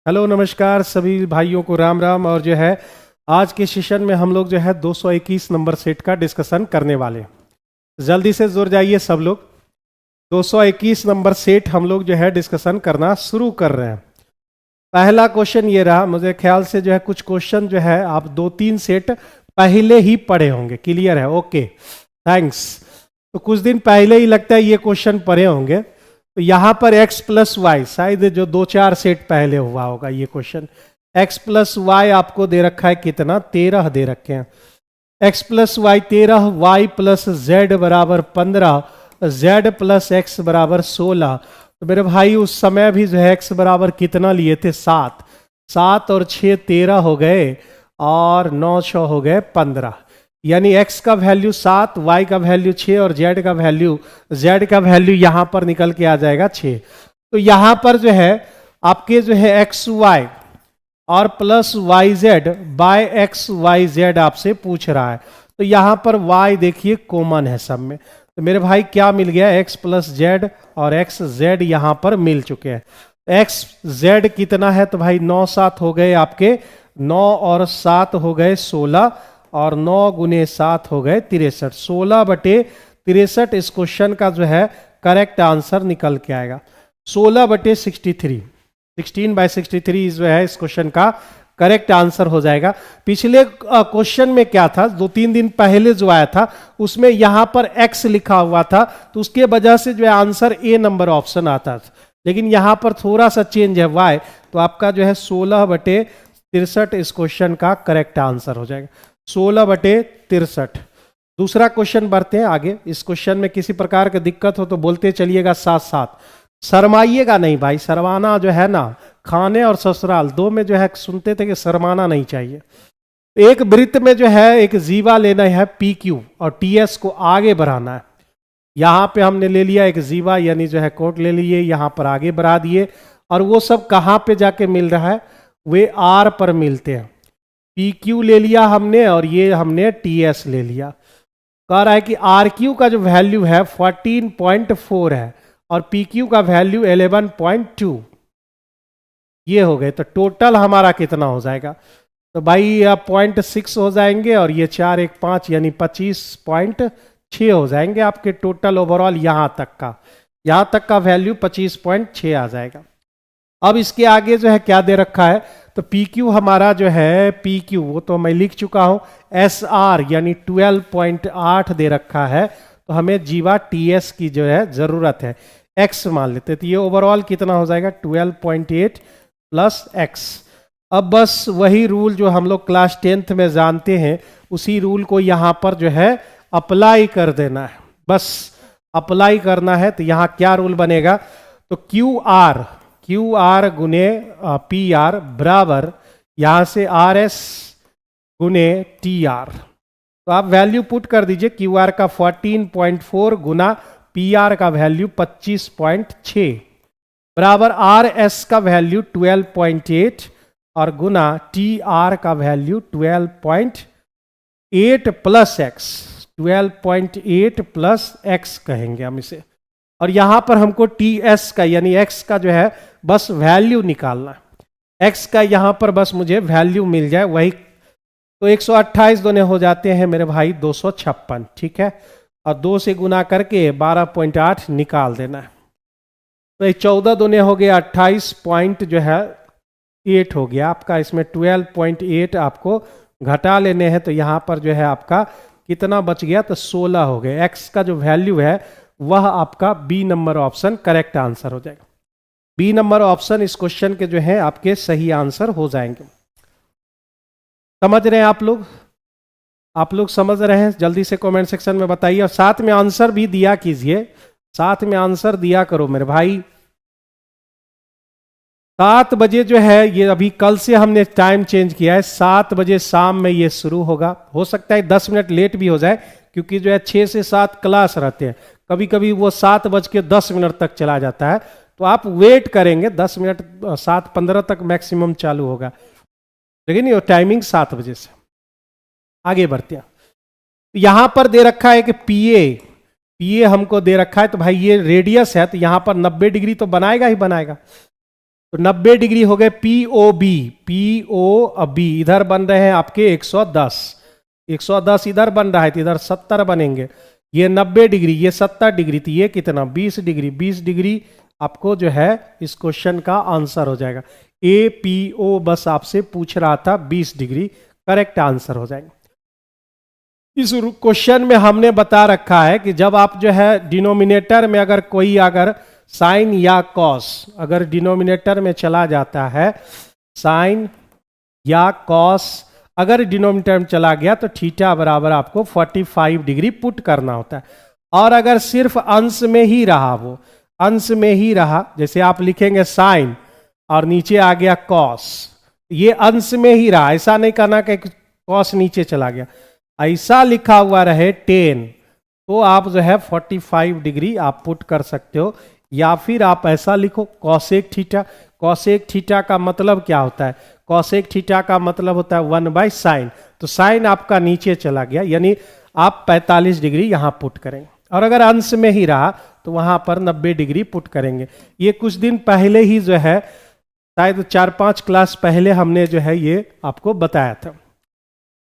Hello नमस्कार सभी भाइयों को राम राम। और जो है आज के सेशन में हम लोग जो है 221 नंबर सेट का डिस्कशन करने वाले हैं। जल्दी से जुड़ जाइए सब लोग। 221 नंबर सेट हम लोग जो है डिस्कशन करना शुरू कर रहे हैं। पहला क्वेश्चन ये रहा, मुझे ख्याल से जो है कुछ क्वेश्चन जो है आप 2-3 सेट पहले ही पढ़े होंगे। क्लियर है? Okay, thanks. तो कुछ दिन पहले ही लगता है ये क्वेश्चन पढ़े होंगे। तो यहां पर x प्लस वाई, शायद जो 2-4 सेट पहले हुआ होगा ये क्वेश्चन। x प्लस वाई आपको दे रखा है कितना? 13 दे रखे हैं। x plus y 13, y plus z बराबर 15, z प्लस एक्स बराबर 16। तो मेरे भाई उस समय भी जो है x बराबर कितना लिए थे? 7। 7 और 6 13 हो गए और 9 6 हो गए 15। यानी x का वैल्यू 7, y का वैल्यू 6 और z का वैल्यू यहां पर निकल के आ जाएगा 6। तो यहां पर जो है आपके जो है एक्स वाई और plus y z by x y z आपसे पूछ रहा है। तो यहां पर y देखिए कॉमन है सब में। तो मेरे भाई क्या मिल गया? x प्लस जेड और एक्स जेड यहां पर मिल चुके हैं। एक्स जेड कितना है? तो भाई 9 7 हो गए आपके, 9 और 7 हो गए 16 और 9 गुने 7 हो गए 63। 16/63 इस क्वेश्चन का जो है करेक्ट आंसर निकल के आएगा। 16/63, 16/63 जो है इस क्वेश्चन का करेक्ट आंसर हो जाएगा। पिछले क्वेश्चन में क्या था, 2-3 दिन पहले जो आया था उसमें यहां पर x लिखा हुआ था, तो उसके वजह से जो है आंसर ए नंबर ऑप्शन आता था। लेकिन यहां पर थोड़ा सा चेंज है y, तो आपका जो है 16/63 इस क्वेश्चन का करेक्ट आंसर हो जाएगा। 16/63। दूसरा क्वेश्चन बढ़ते हैं आगे। इस क्वेश्चन में किसी प्रकार की दिक्कत हो तो बोलते चलिएगा साथ साथ, शर्माइएगा नहीं भाई। शर्माना जो है ना, खाने और ससुराल दो में जो है सुनते थे कि शर्माना नहीं चाहिए। एक वृत्त में जो है एक जीवा लेना है PQ और TS को आगे बढ़ाना है। यहां पे हमने ले लिया एक जीवा यानी जो है कोट ले लिए, यहां पर आगे बढ़ा दिए और वो सब कहां पे जाके मिल रहा है? वे R पर मिलते हैं। PQ ले लिया हमने और ये हमने TS ले लिया। कह रहा है कि RQ का जो वैल्यू है 14.4 है और PQ का वैल्यू 11.2। ये हो गए, तो टोटल हमारा कितना हो जाएगा? तो भाई 0.6 हो जाएंगे और ये 4 1 5 यानी 25.6 हो जाएंगे आपके टोटल ओवरऑल। यहां तक का वैल्यू 25.6 आ जाएगा। अब इसके आगे जो है क्या दे रखा है? तो PQ हमारा जो है PQ वो तो मैं लिख चुका हूं, SR यानी 12.8 दे रखा है। तो हमें जीवा TS की जो है जरूरत है, X मान लेते। तो ये ओवरऑल कितना हो जाएगा? 12.8 प्लस X। अब बस वही रूल जो हम लोग क्लास 10th में जानते हैं, उसी रूल को यहां पर जो है अप्लाई कर देना है। बस अप्लाई करना है। तो यहां क्या रूल बनेगा? तो क्यू आर गुने PR बराबर यहां से RS गुने TR। तो आप वैल्यू पुट कर दीजिए। QR का 14.4 गुना PR का वैल्यू 25.6 बराबर RS का वैल्यू 12.8 और गुना TR का value 12.8 plus X। 12.8 plus X कहेंगे हम इसे। और यहां पर हमको TS का यानी X का जो है बस वैल्यू निकालना। X का यहां पर बस मुझे वैल्यू मिल जाए वही। तो 128 दोने हो जाते हैं मेरे भाई 256, ठीक है। और 2 से गुना करके 12.8 निकाल देना है। तो ये 14 दोने हो गए 28 पॉइंट जो है 8 हो गया आपका। इसमें 12.8 आपको घटा लेने हैं। तो यहां पर जो है आपका कितना बच गया? तो 16 हो गए। X का जो वैल्यू है वह आपका B number option correct answer हो जाएगा। B नंबर ऑप्शन इस क्वेश्चन के जो है आपके सही आंसर हो जाएंगे। समझ रहे हैं आप लोग? आप लोग समझ रहे हैं? जल्दी से कमेंट सेक्शन में बताइए और साथ में आंसर भी दिया कीजिए। साथ में आंसर दिया करो मेरे भाई। 7 बजे जो है ये, अभी कल से हमने टाइम चेंज किया है, 7 बजे शाम में ये शुरू होगा। हो सकता है 10 मिनट लेट भी हो जाए क्योंकि जो है 6 से 7 क्लास रहते हैं। कभी कभी वो 7:10 तक चला जाता है। तो आप वेट करेंगे 10 मिनट, 7:15 तक मैक्सिमम चालू होगा। लेकिन ये टाइमिंग 7 बजे से। आगे बढ़ते हैं। यहां पर दे रखा है कि PA हमको दे रखा है। तो भाई ये रेडियस है तो यहां पर 90 डिग्री तो बनाएगा ही बनाएगा। तो 90 डिग्री हो गए POB, POB इधर बन रहे हैं आपके 110, 110 इधर बन रहा है तो इधर 70 बनेंगे। ये 90 डिग्री, ये 70 डिग्री, तो ये कितना 20 डिग्री, 20 डिग्री आपको जो है इस क्वेश्चन का आंसर हो जाएगा। APO बस आपसे पूछ रहा था, 20 डिग्री करेक्ट आंसर हो जाएगा। इस क्वेश्चन में हमने बता रखा है कि जब आप जो है डिनोमिनेटर में अगर कोई अगर साइन या कॉस अगर डिनोमिनेटर में चला जाता है, साइन या कॉस अगर डिनोमिनेटर में चला गया तो थीटा बराबर आपको 45 डिग्री पुट करना होता है। और अगर सिर्फ अंश में ही रहा, वो अंश में ही रहा, जैसे आप लिखेंगे साइन और नीचे आ गया कॉस, ये अंश में ही रहा, ऐसा नहीं करना कि कॉस नीचे चला गया, ऐसा लिखा हुआ रहे 10, तो आप जो है 45 डिग्री आप पुट कर सकते हो। या फिर आप ऐसा लिखो कॉसेक थीटा। कॉसेक थीटा का मतलब क्या होता है? कॉसेक थीटा का मतलब होता है 1/sin, तो साइन आपका नीचे चला गया, यानी आप 45 डिग्री यहां पुट करेंगे। और अगर अंश में ही रहा तो वहां पर 90 डिग्री पुट करेंगे। ये कुछ दिन पहले ही जो है, शायद 4-5 क्लास पहले हमने जो है ये आपको बताया था।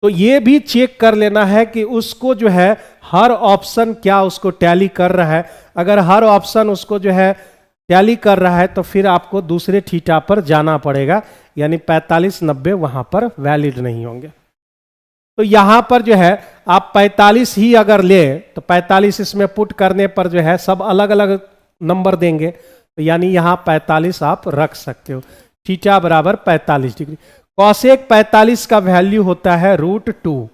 तो ये भी चेक कर लेना है कि उसको जो है हर ऑप्शन क्या उसको टैली कर रहा है। अगर हर ऑप्शन उसको जो है टैली कर रहा है तो फिर आपको दूसरे थीटा पर जाना पड़ेगा, यानी 45-90 वहां पर वैलिड नहीं होंगे। तो यहां पर जो है आप 45 ही अगर ले तो 45 इसमें पुट करने पर जो है सब अलग अलग नंबर देंगे, तो यानी यहां 45 आप रख सकते हो। थीटा बराबर 45 डिग्री। कॉसेक 45 का वैल्यू होता है √2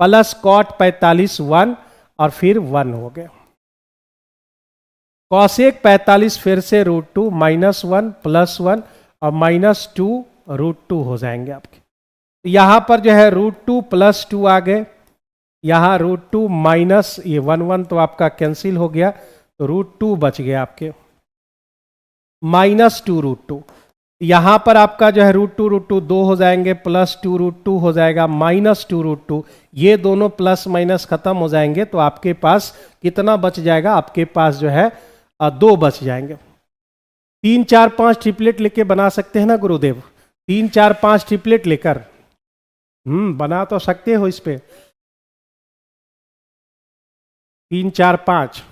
प्लस कॉट 45 1 और फिर 1 हो गया। कॉसेक 45 फिर से √2 -1 +1 और -2 √2 हो जाएंगे आपके। यहां पर जो है √2 + 2 आ गए, यहां √2 माइनस ये 1 तो आपका कैंसिल हो गया, तो √2 बच गया आपके, -2 √2। यहां पर आपका जो है √2 2 हो जाएंगे, +2 √2 हो जाएगा, -2 √2, ये दोनों प्लस माइनस खत्म हो जाएंगे, तो आपके पास कितना बच जाएगा? आपके पास जो है 2 बच जाएंगे। 3 4 5 ट्रिपलेट लेके बना सकते हैं ना गुरुदेव? 3 4 5 ट्रिपलेट लेकर बना तो सकते हो इस पे 3 4 5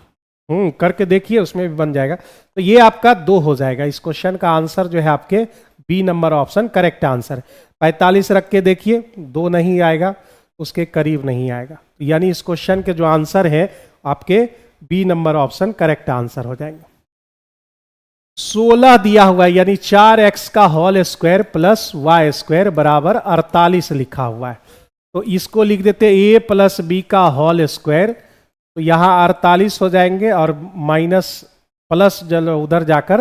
करके देखिए, उसमें भी बन जाएगा। तो ये आपका 2 हो जाएगा। इस क्वेश्चन का आंसर जो है आपके B number option correct answer. 45 रख के देखिए, 2 नहीं आएगा, उसके करीब नहीं आएगा, यानी इस क्वेश्चन के जो आंसर है आपके B number option correct answer हो जाएंगे। 16 दिया हुआ है, यानी 4x का whole square plus y square बराबर 48 लिखा हुआ है। तो इसको लिख देते a + b का होल स्क्वायर, तो यहां 48 हो जाएंगे और माइनस प्लस जल उधर जाकर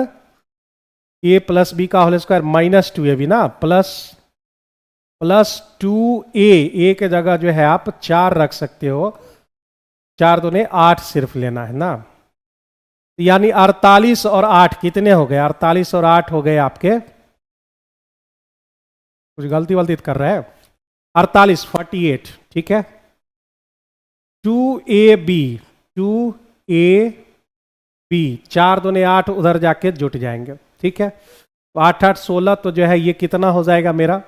a + b का होल स्क्वायर -2 है भी ना, प्लस 2a के जगह जो है आप 4 रख सकते हो, 4 दूने 8 सिर्फ लेना है ना, यानी 48 और 8 कितने हो गए? 48 और 8 हो गए आपके, कुछ गलती वलती कर रहा है, 48 48, ठीक है। 2ab 4 दूने 8 उधर जाके जुट जाएंगे, ठीक है। तो 8 8 16, तो जो है ये कितना हो जाएगा मेरा?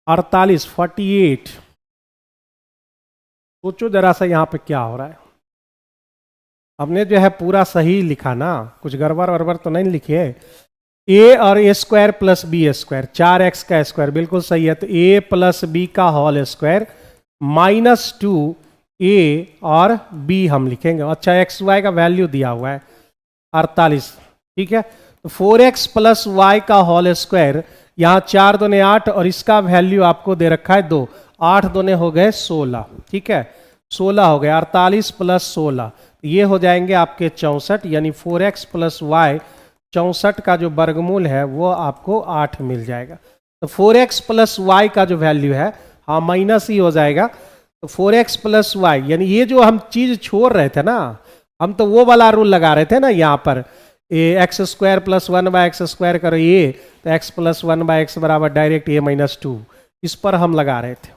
अड़तालीस 48। सोचो जरा सा यहाँ पे क्या हो रहा है। हमने जो है पूरा सही लिखा ना, कुछ गड़बड़ वड़बड़ तो नहीं लिखी है। a और a square plus b square, 4x का स्क्वायर बिल्कुल सही है, तो a + b का होल स्क्वायर -2a और b हम लिखेंगे। अच्छा, x y का वैल्यू दिया हुआ है 48, ठीक है। तो 4x + y का होल स्क्वायर, यहाँ 4 दूने 8 और इसका वैल्यू आपको दे रखा है 2, 8 दूने हो गए 16, ठीक है, 16 हो गए, 48 + 16, ये हो जाएंगे आपके 64, यानी 4x + y 64 का जो वर्गमूल है वो आपको 8 मिल जाएगा। तो 4x + y का जो वैल्यू है हाँ माइनस ही हो जाएगा, तो 4x + y, यानी ये जो हम चीज छोड़ रहे थे ना, हम तो वो वाला रूल लगा रहे थे ना, यहाँ पर x² + 1/x² करो ये, तो x + 1/x बराबर डायरेक्ट a - 2, इस पर हम लगा रहे थे।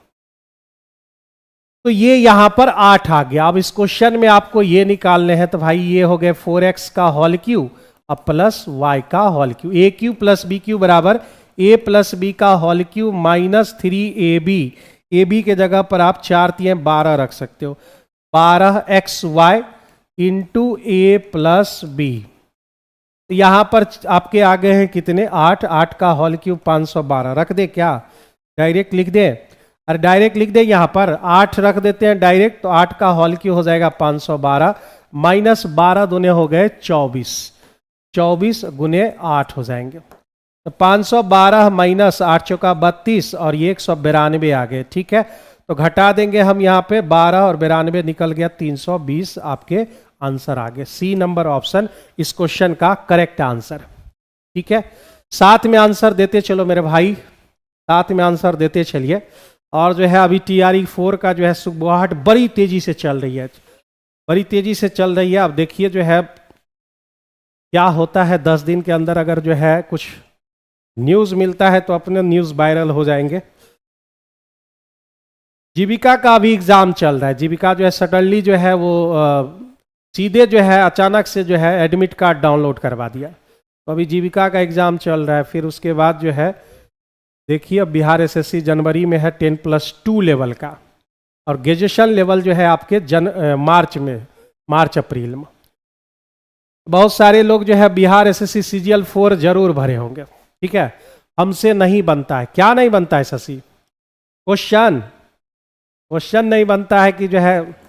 तो ये यहां पर 8 आ गया। अब इस क्वेश्चन में आपको ये निकालने हैं, तो भाई ये हो गए 4x का होल क्यू अब प्लस y का whole cube, a cube plus b cube बराबर a प्लस बी का whole cube minus 3ab। A B के जगह पर आप 4×3=12 रख सकते हो, 12xy इंटू ए प्लस बी। यहां पर आपके आ गए हैं कितने, 8, 8 का होल क्यूब 512 रख दे क्या, डायरेक्ट लिख दे, और डायरेक्ट लिख दे, यहां पर 8 रख देते हैं डायरेक्ट, तो 8 का होल क्यूब हो जाएगा 512 माइनस 12 दूने हो गए 24, 24 गुने 8 हो जाएंगे, तो 512 माइनस 8 चौका 32 और ये 192 आ गए। ठीक है, तो घटा देंगे हम यहाँ पे 12 और 92 निकल गया 320, आपके आंसर आ गए। सी नंबर ऑप्शन इस क्वेश्चन का करेक्ट आंसर। ठीक है, साथ में आंसर देते चलो मेरे भाई, साथ में आंसर देते चलिए। और जो है अभी TRE 4 का जो है सुबुहाट बड़ी तेजी से चल रही है, बड़ी तेजी से चल रही है। अब देखिए जो है क्या होता है, 10 दिन के अंदर अगर जो है कुछ न्यूज मिलता है तो अपने न्यूज वायरल हो जाएंगे। जीविका का भी एग्जाम चल रहा है, जीविका जो है सडनली जो है वो सीधे जो है अचानक से जो है एडमिट कार्ड डाउनलोड करवा दिया, तो अभी जीविका का एग्जाम चल रहा है। फिर उसके बाद जो है देखिए अब बिहार SSC जनवरी में है 10+2 लेवल का, और ग्रेजुएशन लेवल जो है आपके मार्च अप्रैल में। बहुत सारे लोग जो है बिहार SSC CGL 4 जरूर भरे होंगे। ठीक है, हमसे नहीं बनता है, क्या नहीं बनता है शशि, क्वेश्चन नहीं बनता है कि जो है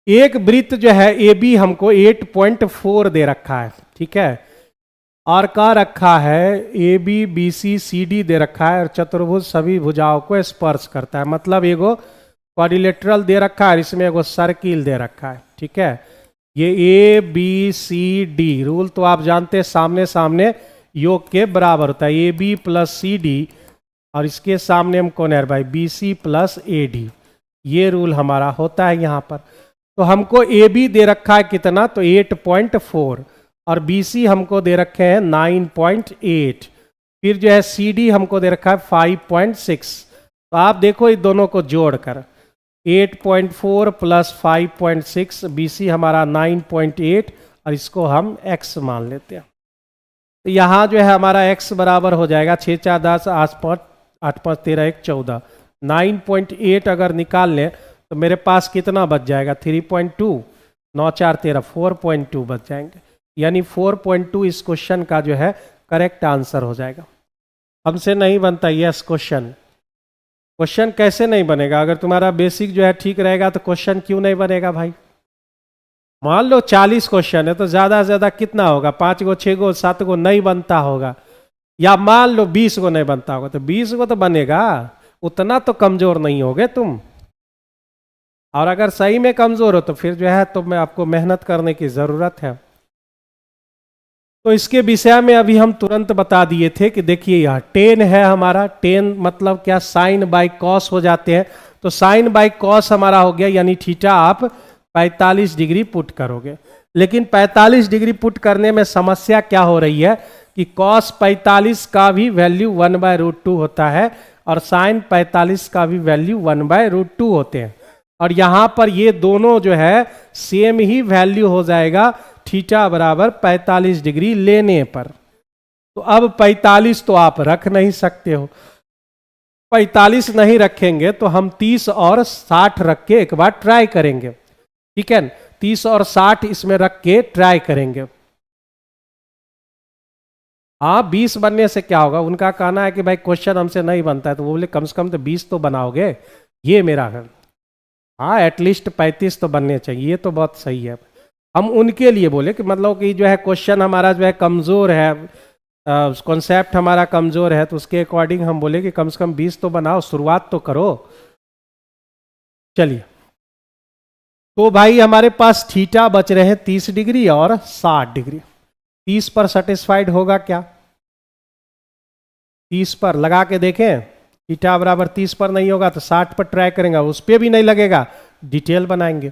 एक वृत्त जो है AB हमको 8.4 दे रखा है। ठीक है, और का रखा है AB BC CD दे रखा है, और चतुर्भुज सभी भुजाओं को स्पर्श करता है, मतलब एगो क्वाड्रिलेटरल दे रखा है, इसमें एगो सर्किल दे रखा है। ठीक है, ये ABCD रूल तो आप जानते हैं, सामने सामने योग के बराबर होता है, AB प्लस CD, और इसके सामने हम कौन है भाई, BC प्लस AD, ये रूल हमारा होता है यहाँ पर। तो हमको AB दे रखा है कितना, तो 8.4, और BC हमको दे रखे हैं 9.8, फिर जो है CD हमको दे रखा है 5.6। तो आप देखो इन दोनों को जोड़कर 8.4 प्लस 5.6, BC हमारा 9.8, और इसको हम x मान लेते हैं। तो यहाँ जो है हमारा x बराबर हो जाएगा 6 4 10 8 5 13 1 14, 9.8 अगर निकाल लें तो मेरे पास कितना बच जाएगा, 3.2, 9 4 13 4.2 बच जाएंगे, यानी 4.2 इस क्वेश्चन का जो है करेक्ट आंसर हो जाएगा। हमसे नहीं बनता यस क्वेश्चन कैसे नहीं बनेगा, अगर तुम्हारा बेसिक जो है ठीक रहेगा तो क्वेश्चन क्यों नहीं बनेगा भाई। मान लो 40 क्वेश्चन है तो ज्यादा से ज्यादा कितना होगा, 5 गो 6 गो 7 गो नहीं बनता होगा, या मान लो 20 गो नहीं बनता होगा, तो 20 गो तो बनेगा, उतना तो कमजोर नहीं होगे तुम। और अगर सही में कमजोर हो तो फिर जो है तो मैं आपको मेहनत करने की जरूरत है। तो इसके विषय में अभी हम तुरंत बता दिए थे कि देखिए यहाँ 10 है हमारा, 10 मतलब क्या, साइन बाई कॉस हो जाते हैं, तो साइन बाई कॉस हमारा हो गया, यानी थीटा आप 45 डिग्री पुट करोगे। लेकिन 45 डिग्री पुट करने में समस्या क्या हो रही है कि कॉस 45 का भी वैल्यू 1/√2 होता है, और साइन 45 का भी वैल्यू 1/√2 होते हैं, और यहां पर ये दोनों जो है सेम ही वैल्यू हो जाएगा थीटा बराबर 45 डिग्री लेने पर। तो अब 45 तो आप रख नहीं सकते हो, 45 नहीं रखेंगे तो हम 30 और 60 रख के एक बार ट्राई करेंगे। ठीक है, 30 और 60 इसमें रख के ट्राई करेंगे। हाँ 20 बनने से क्या होगा, उनका कहना है कि भाई क्वेश्चन हमसे नहीं बनता है, तो वो बोले कम से कम तो 20 तो बनाओगे, ये मेरा है। हाँ एटलीस्ट 35 तो बनने चाहिए, ये तो बहुत सही है। हम उनके लिए बोले कि मतलब कि जो है क्वेश्चन हमारा जो है कमज़ोर है, कॉन्सेप्ट हमारा कमज़ोर है, तो उसके अकॉर्डिंग हम बोले कि कम से कम 20 तो बनाओ, शुरुआत तो करो। चलिए, तो भाई हमारे पास थीटा बच रहे हैं 30 डिग्री और 60 डिग्री। 30 पर सेटिस्फाइड होगा क्या, 30 पर लगा के देखें, थीटा बराबर 30 पर नहीं होगा तो 60 पर ट्राई करेंगे, उस पर भी नहीं लगेगा, डिटेल बनाएंगे।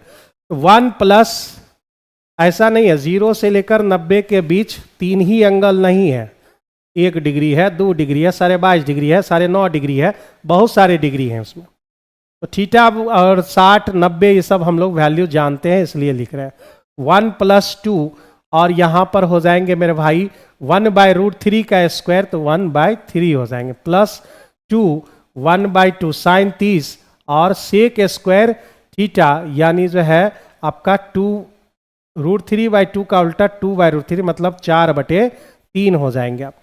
1 प्लस ऐसा नहीं है, 0 से लेकर 90 के बीच 3 ही एंगल नहीं है, 1 डिग्री है, 2 डिग्री है, 22.5 डिग्री है, 9.5 डिग्री है, बहुत सारे डिग्री हैं उसमें। तो थीटा और 60, 90 ये सब हम लोग वैल्यू जानते हैं, इसलिए लिख रहे हैं। 1 + 2 और यहाँ पर हो जाएंगे मेरे भाई 1/√3 का स्क्वायर, तो 1/3 हो जाएंगे, +2 1/2 sin 30 और सेक स्क्वायर थीटा, यानी जो है आपका 2√3/2 का उल्टा 2/√3 मतलब 4/3 हो जाएंगे आप।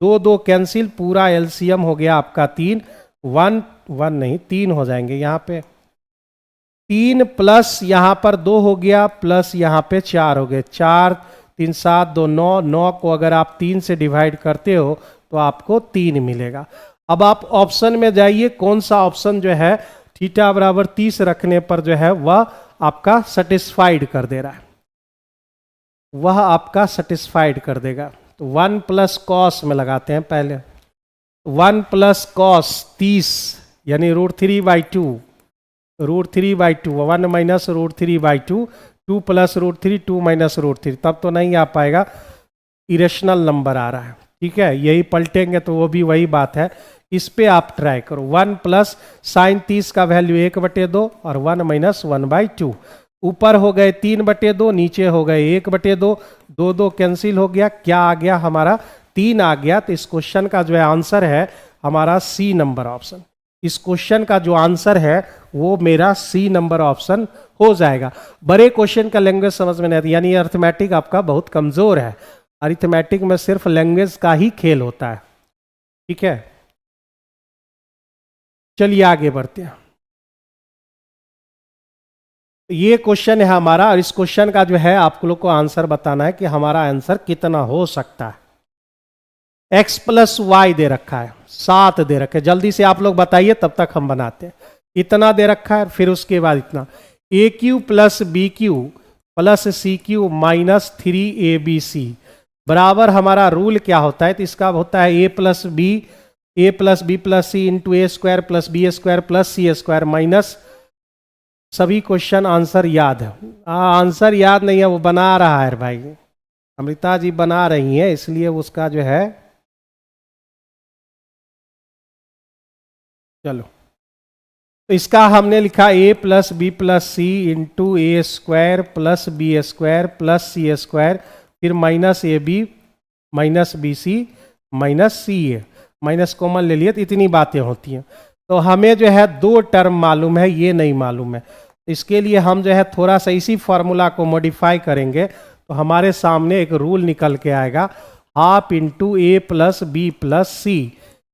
2 कैंसिल, पूरा एलसीएम हो गया आपका 3, 3 हो जाएंगे यहाँ पे। 3 प्लस यहाँ पर 2 हो गया, प्लस यहाँ पे 4 हो गए। 4 3 7 2 9, 9 को अगर आप 3 से डिवाइड करते हो तो आपको 3 मिलेगा। अब आप ऑप्शन में जाइए, कौन सा ऑप्शन जो है थीटा बराबर 30 रखने पर जो है वह आपका सेटिस्फाइड कर दे रहा है, वह आपका सेटिस्फाइड कर देगा। तो 1 + cos में लगाते हैं पहले। 1 + cos 30 यानी √3/2, 1 - √3/2, 2 + √3, 2 - √3, तब तो नहीं आ पाएगा, इरेशनल नंबर आ रहा है। ठीक है, यही पलटेंगे तो वो भी वही बात है। इस पे आप ट्राई करो। 1 + sin 30 का वैल्यू 1/2 और 1 - 1/2। ऊपर हो गए 3/2, नीचे हो गए 1/2, 2 कैंसिल हो गया, क्या आ गया हमारा 3 आ गया। तो इस क्वेश्चन का जो है आंसर है हमारा सी नंबर ऑप्शन। इस क्वेश्चन का जो आंसर है वो मेरा सी नंबर ऑप्शन हो जाएगा। बड़े क्वेश्चन का लैंग्वेज समझ में नहीं आती, यानी अर्थमेटिक आपका बहुत कमजोर है। अरिथमेटिक में सिर्फ लैंग्वेज का ही खेल होता है। ठीक है, चलिए आगे बढ़ते हैं। ये क्वेश्चन है हमारा, और इस क्वेश्चन का जो है आप लोग को आंसर बताना है कि हमारा आंसर कितना हो सकता है। x + y दे रखा है, 7 दे रखे, जल्दी से आप लोग बताइए तब तक हम बनाते हैं। इतना दे रखा है, फिर उसके बाद इतना, AQ + BQ + CQ - 3ABC बराबर हमारा रूल क्या होता है? तो इसका होता है A + B + C × A² + B² + C² minus, सभी क्वेश्चन आंसर याद है। आंसर याद नहीं है, वो बना रहा है भाई, अमृता जी बना रही हैं, इसलिए उसका जो है, चलो तो इसका हमने लिखा A + B + C × A² + B² + C², फिर -AB -BC -CA, minus common ले लिए, तो इतनी बातें होती हैं। तो हमें जो है 2 टर्म मालूम है, ये नहीं मालूम है। इसके लिए हम जो है थोड़ा सा इसी फॉर्मूला को मॉडिफाई करेंगे, तो हमारे सामने एक रूल निकल के आएगा, ½ × A + B + C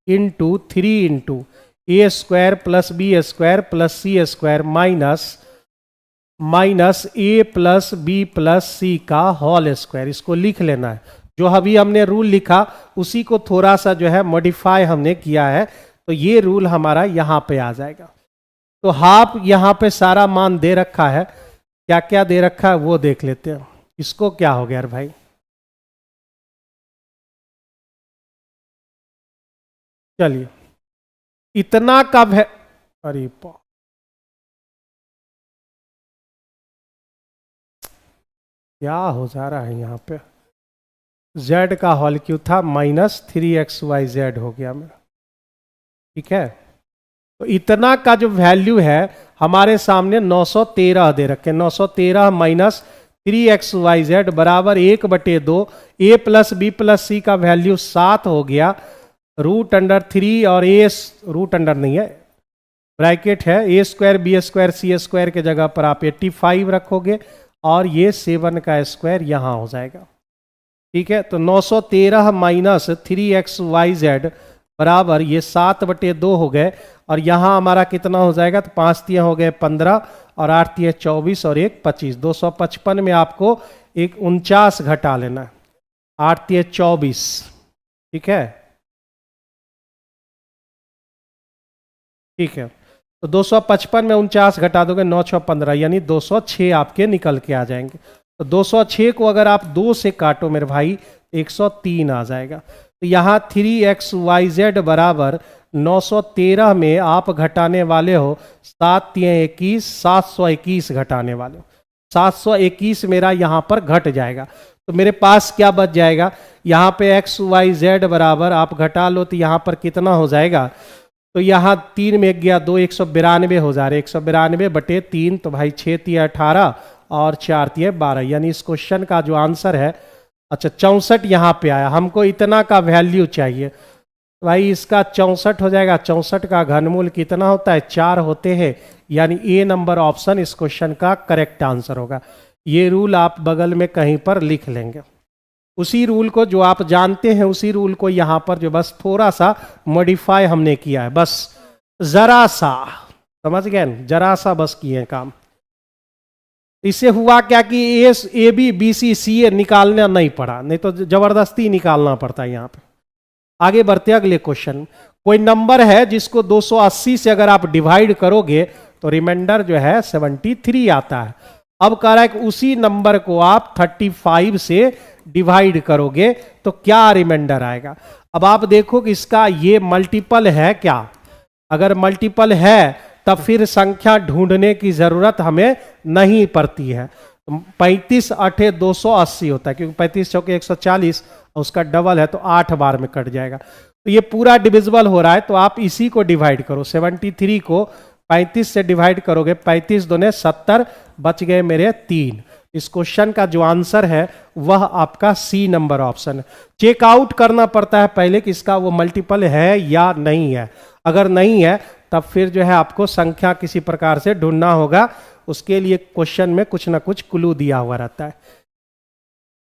× 3 × A² + B² + C² minus A + B + C का होल स्क्वायर। इसको लिख लेना है। जो अभी हमने रूल लिखा उसी को थोड़ा सा जो है मॉडिफाई हमने किया है, तो ये रूल हमारा यहाँ पे आ जाएगा। तो हाफ यहाँ पे सारा मान दे रखा है, क्या क्या दे रखा है वो देख लेते हैं। इसको क्या हो गया भाई, चलिए इतना कब है, अरे क्या हो जा रहा है यहाँ पे, z का होल क्यों था, -3xyz हो गया मेरा। ठीक है, तो इतना का जो वैल्यू है हमारे सामने 913 दे रखे, 913 - 3xyz बराबर 1/2, A + B + C का वैल्यू 7 हो गया, √3 और A रूट अंडर नहीं है, ब्रैकेट है, A² B² C² के जगह पर आप 85 रखोगे और ये 7 का स्क्वायर यहाँ हो जाएगा। ठीक है, तो 913 - 3xyz बराबर ये 7/2 हो गए, और यहाँ हमारा कितना हो जाएगा, तो 5 तिया हो गए 15 और 8 तिया 24 और 1 25, 255 में आपको एक 49 घटा लेना है, 8 तिया 24। ठीक है, ठीक है, तो 255 में 49 घटा दोगे, 9 6 15, यानी 206 आपके निकल के आ जाएंगे। तो 206 को अगर आप 2 से काटो मेरे भाई, 103 आ जाएगा। तो यहाँ 3xyz बराबर 913 में आप घटाने वाले हो 7 तिया 21, 721 घटाने वाले हो। 721 मेरा यहां पर घट जाएगा। तो मेरे पास क्या बच जाएगा, यहां पे एक्स वाई जेड बराबर आप घटा लो तो यहां पर कितना हो जाएगा, तो यहाँ 3 में गया 2, 192 हो जा रहे, 192/3, तो भाई 6 तिया 18 और 4 तिया 12, यानी इस क्वेश्चन का जो आंसर है, अच्छा 64 यहाँ पे आया, हमको इतना का वैल्यू चाहिए, तो भाई इसका 64 हो जाएगा। 64 का घनमूल कितना होता है, 4 होते हैं, यानी ए नंबर ऑप्शन इस क्वेश्चन का करेक्ट आंसर होगा। ये रूल आप बगल में कहीं पर लिख लेंगे, उसी रूल को जो आप जानते हैं उसी रूल को यहां पर जो बस थोड़ा सा मॉडिफाई हमने किया है, बस जरा सा, समझ गए, जरा सा बस किए हैं काम। इससे हुआ क्या कि ए बी बी सी सी ए निकालना नहीं पड़ा, नहीं तो जबरदस्ती निकालना पड़ता है यहाँ पे। आगे बढ़ते अगले क्वेश्चन, कोई नंबर है जिसको 280 से अगर आप डिवाइड करोगे तो रिमाइंडर जो है 73 आता है। अब कह रहा है कि उसी नंबर को आप 35 से डिवाइड करोगे तो क्या रिमाइंडर आएगा। अब आप देखो कि इसका ये मल्टीपल है क्या, अगर मल्टीपल है तब फिर संख्या ढूंढने की जरूरत हमें नहीं पड़ती है। 35 8 280 होता है, क्योंकि 35 चौके 140, उसका डबल है तो 8 बार में कट जाएगा। तो ये पूरा डिविजिबल हो रहा है, तो आप इसी को डिवाइड करो, 73 को 35 से डिवाइड करोगे, 35 दूने 70, बच गए मेरे 3। इस क्वेश्चन का जो आंसर है वह आपका सी नंबर ऑप्शन है। चेकआउट करना पड़ता है पहले कि इसका वो मल्टीपल है या नहीं है, अगर नहीं है तब फिर जो है आपको संख्या किसी प्रकार से ढूंढना होगा, उसके लिए क्वेश्चन में कुछ ना कुछ क्लू दिया हुआ रहता है।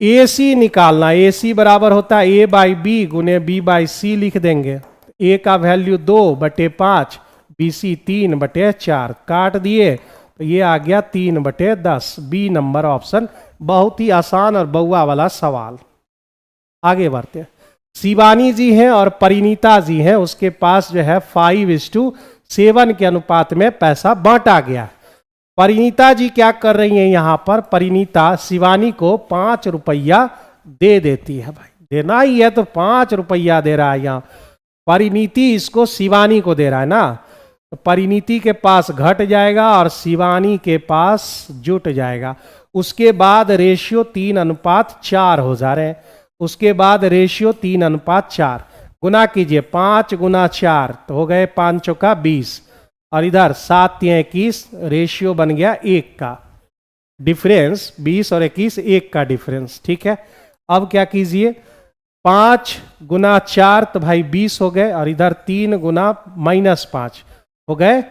ए सी निकालना, ए सी बराबर होता है ए बाई बी गुने बी बाई सी लिख देंगे। ए का वैल्यू 2/5, बी सी 3/4, काट दिए तो ये आ गया 3/10, बी नंबर ऑप्शन। बहुत ही आसान और बउआ वाला सवाल। आगे बढ़ते हैं, शिवानी जी हैं और परिणीता जी हैं, उसके पास जो है 5:7 के अनुपात में पैसा बांटा गया। परिणीता जी क्या कर रही हैं, यहां पर परिणीता शिवानी को 5 रुपया दे देती है। भाई देना ही है तो 5 रुपया दे रहा है, यहाँ परिणीति इसको शिवानी को दे रहा है ना, तो परिणीति के पास घट जाएगा और शिवानी के पास जुट जाएगा। उसके बाद रेशियो 3:4 हो जा रहे हैं, उसके बाद रेशियो 3:4, गुना कीजिए 5 गुना 4 तो हो गए 5 चौका 20, और इधर 7 तिया 21, रेशियो बन गया 1 का डिफरेंस, 20 और 21 1 का डिफरेंस। ठीक है, अब क्या कीजिए 5 गुना 4 तो भाई 20 हो गए, और इधर 3 गुना -5 हो गए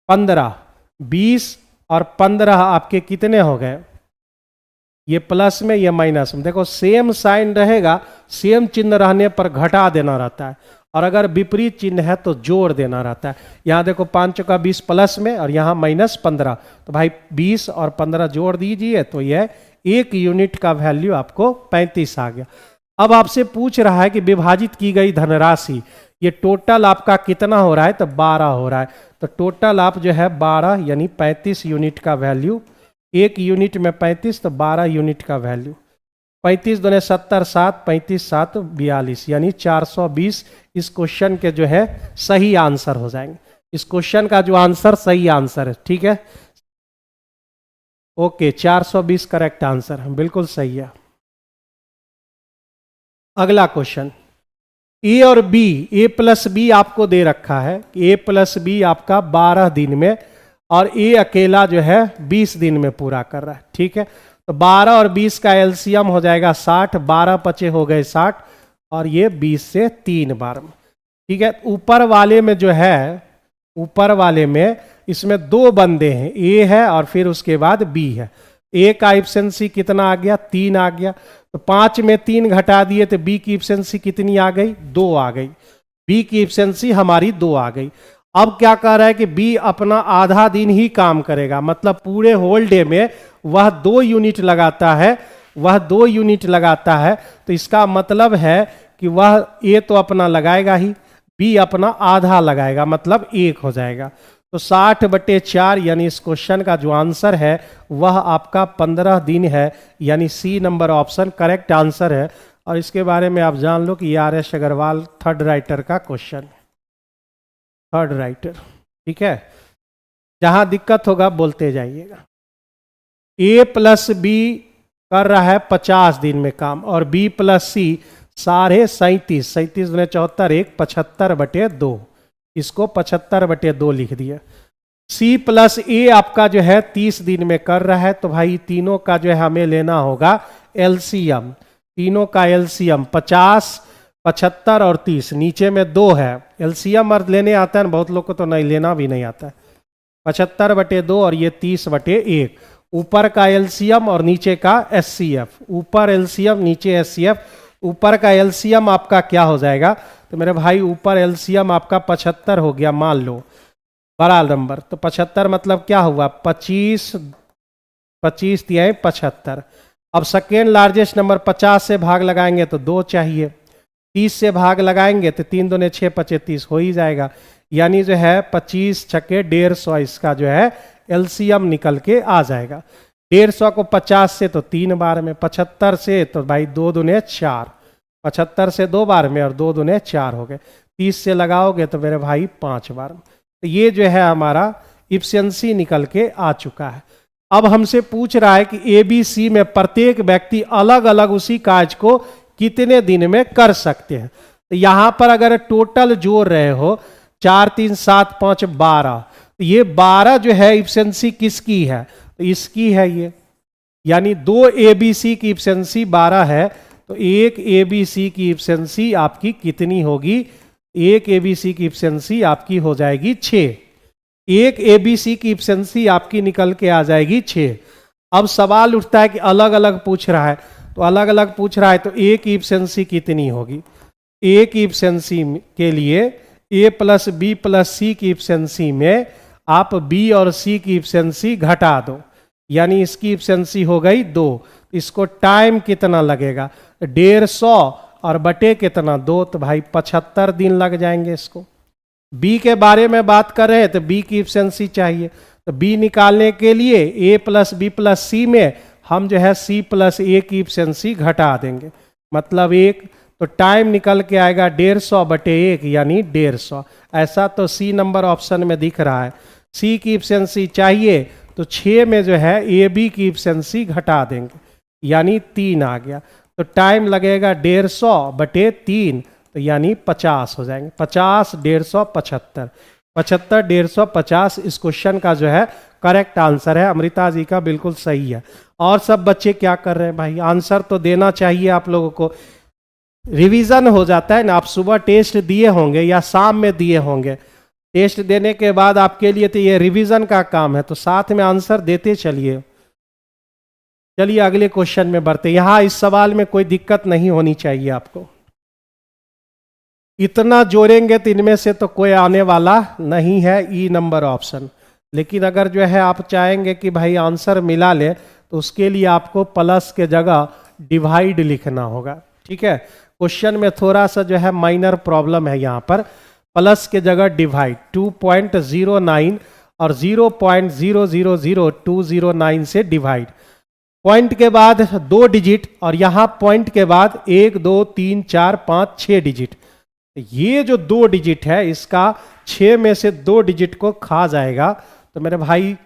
15, 20 और 15 आपके कितने हो गए, ये प्लस में ये माइनस में। देखो सेम साइन रहेगा, सेम चिन्ह रहने पर घटा देना रहता है, और अगर विपरीत चिन्ह है तो जोड़ देना रहता है। यहाँ देखो 5 चौका 20 प्लस में और यहाँ -15, तो भाई 20 और 15 जोड़ दीजिए तो यह 1 यूनिट का वैल्यू आपको 35 आ गया। अब आपसे पूछ रहा है कि विभाजित की गई धनराशि ये टोटल आपका कितना हो रहा है, तो 12 हो रहा है। तो टोटल आप जो है 12 यानी 35 यूनिट का वैल्यू, 1 यूनिट में 35 तो 12 यूनिट का वैल्यू, 35 दूने 70, 7 35 7 42, यानी 420 इस क्वेश्चन के जो है सही आंसर हो जाएंगे। इस क्वेश्चन का जो आंसर सही आंसर है, ठीक है, ओके 420 करेक्ट आंसर है, बिल्कुल सही है। अगला क्वेश्चन, ए और बी, ए प्लस बी आपको दे रखा है, ए प्लस बी आपका 12 दिन में और ए अकेला जो है 20 दिन में पूरा कर रहा है। ठीक है, तो 12 और 20 का एलसीएम हो जाएगा 60, 12 पचे हो गए 60 और ये 20 से 3 बार में। ठीक है, ऊपर वाले में जो है, ऊपर वाले में इसमें 2 बंदे हैं, ए है और फिर उसके बाद बी है। ए का इफिशिएंसी कितना आ गया, 3 आ गया, तो 5 में 3 घटा दिए तो बी की इफिशिएंसी कितनी आ गई, 2 आ गई। बी की इफिशिएंसी हमारी 2 आ गई। अब क्या कह रहा है कि बी अपना आधा दिन ही काम करेगा, मतलब पूरे होल डे में वह 2 यूनिट लगाता है, वह 2 यूनिट लगाता है, तो इसका मतलब है कि वह ए तो अपना लगाएगा ही, बी अपना आधा लगाएगा, मतलब 1 हो जाएगा। तो 60/4 यानी इस क्वेश्चन का जो आंसर है वह आपका 15 दिन है, यानी C number option correct answer है। और इसके बारे में आप जान लो कि ये आर.एस. अग्रवाल थर्ड राइटर का क्वेश्चन, थर्ड राइटर। ठीक है, जहां दिक्कत होगा बोलते जाइएगा। ए प्लस बी कर रहा है 50 दिन में काम, और बी प्लस सी 37.5, 37 दूने 74, एक 75/2, इसको 75/2 लिख दिया। सी प्लस ए आपका जो है 30 दिन में कर रहा है, तो भाई तीनों का जो है हमें लेना होगा एलसीएम, तीनों का एलसीएम 50, 75 और 30, नीचे में 2 है, एलसीएम और लेने आता है, बहुत लोग को तो नहीं लेना भी नहीं आता है। 75/2 और ये 30/1, ऊपर का एलसीएम और नीचे का एचसीएफ, ऊपर एलसीएम नीचे एचसीएफ, ऊपर का एलसीएम आपका क्या हो जाएगा, तो मेरे भाई ऊपर एलसीएम आपका 75 हो गया, मान लो बड़ा नंबर, तो 75 मतलब क्या हुआ 25, 25 दिया 75। अब सेकेंड लार्जेस्ट नंबर 50 से भाग लगाएंगे तो 2 चाहिए, 30 से भाग लगाएंगे तो 3 दूने 6, 25 हो ही जाएगा, यानी जो है 25 छक्के 150, इसका जो है एलसीएम निकल के आ जाएगा। 150 को 50 से तो 3 बार में, 75 से तो भाई 2 दूने 4, 75 से 2 बार में और 2 दूने 4 हो गए, 30 से लगाओगे तो मेरे भाई 5 बार में। तो ये जो है हमारा इफिशिएंसी निकल के आ चुका है। अब हमसे पूछ रहा है कि ए बी सी में प्रत्येक व्यक्ति अलग अलग उसी कार्य को कितने दिन में कर सकते हैं। तो यहां पर अगर टोटल जोड़ रहे हो 4 3 7 5 12, तो ये 12 जो है इफिशिएंसी किसकी है, तो इसकी है ये, यानी 2 एबीसी की इफिशिएंसी 12 है, तो एक एबीसी की इफिशिएंसी आपकी कितनी होगी, एक एबीसी की इफिशिएंसी आपकी हो जाएगी 6, एक एबीसी की इफिशिएंसी आपकी निकल के आ जाएगी 6। अब सवाल उठता है कि अलग अलग पूछ रहा है, तो अलग अलग पूछ रहा है तो ए की इफिशिएंसी कितनी होगी, ए की इफिशिएंसी के लिए ए प्लस बी प्लस सी की इफिशिएंसी में आप बी और सी की इफिशिएंसी घटा दो, यानी इसकी इफिशिएंसी हो गई 2, इसको टाइम कितना लगेगा 150 और बटे कितना 2, तो भाई 75 दिन लग जाएंगे इसको। बी के बारे में बात कर रहे हैं तो बी की इफिशिएंसी चाहिए, तो बी निकालने के लिए ए प्लस बी प्लस सी में हम जो है सी प्लस ए की इफिशिएंसी घटा देंगे, मतलब 1, तो टाइम निकल के आएगा 150/1 यानी 150। ऐसा तो सी नंबर ऑप्शन में दिख रहा है। सी की इफिशिएंसी चाहिए तो 6 में जो है ए बी की इफिशिएंसी घटा देंगे, यानी 3 आ गया, तो टाइम लगेगा 150/3, तो यानी 50 हो जाएंगे, 50 150 75, 75 150 50 इस क्वेश्चन का जो है करेक्ट आंसर है। अमृता जी का बिल्कुल सही है। और सब बच्चे क्या कर रहे हैं भाई, आंसर तो देना चाहिए आप लोगों को, रिवीजन हो जाता है ना। आप सुबह टेस्ट दिए होंगे या शाम में दिए होंगे, टेस्ट देने के बाद आपके लिए तो ये रिवीजन का काम है, तो साथ में आंसर देते चलिए। चलिए अगले क्वेश्चन में बढ़ते। यहां इस सवाल में कोई दिक्कत नहीं होनी चाहिए आपको, इतना जोड़ेंगे तो इनमें से तो कोई आने वाला नहीं है, ई नंबर ऑप्शन। लेकिन अगर जो है आप चाहेंगे कि भाई आंसर मिला ले, तो उसके लिए आपको प्लस के जगह डिवाइड लिखना होगा, ठीक है। क्वेश्चन में थोड़ा सा जो है माइनर प्रॉब्लम है, यहाँ पर प्लस के जगह डिवाइड 2.09 और 0.000209 से डिवाइड, पॉइंट के बाद 2 डिजिट और यहाँ पॉइंट के बाद 1 2 3 4 5 6 डिजिट। ये जो 2 डिजिट है इसका 6 में से 2 डिजिट को खा जाएगा, तो मेरे भाई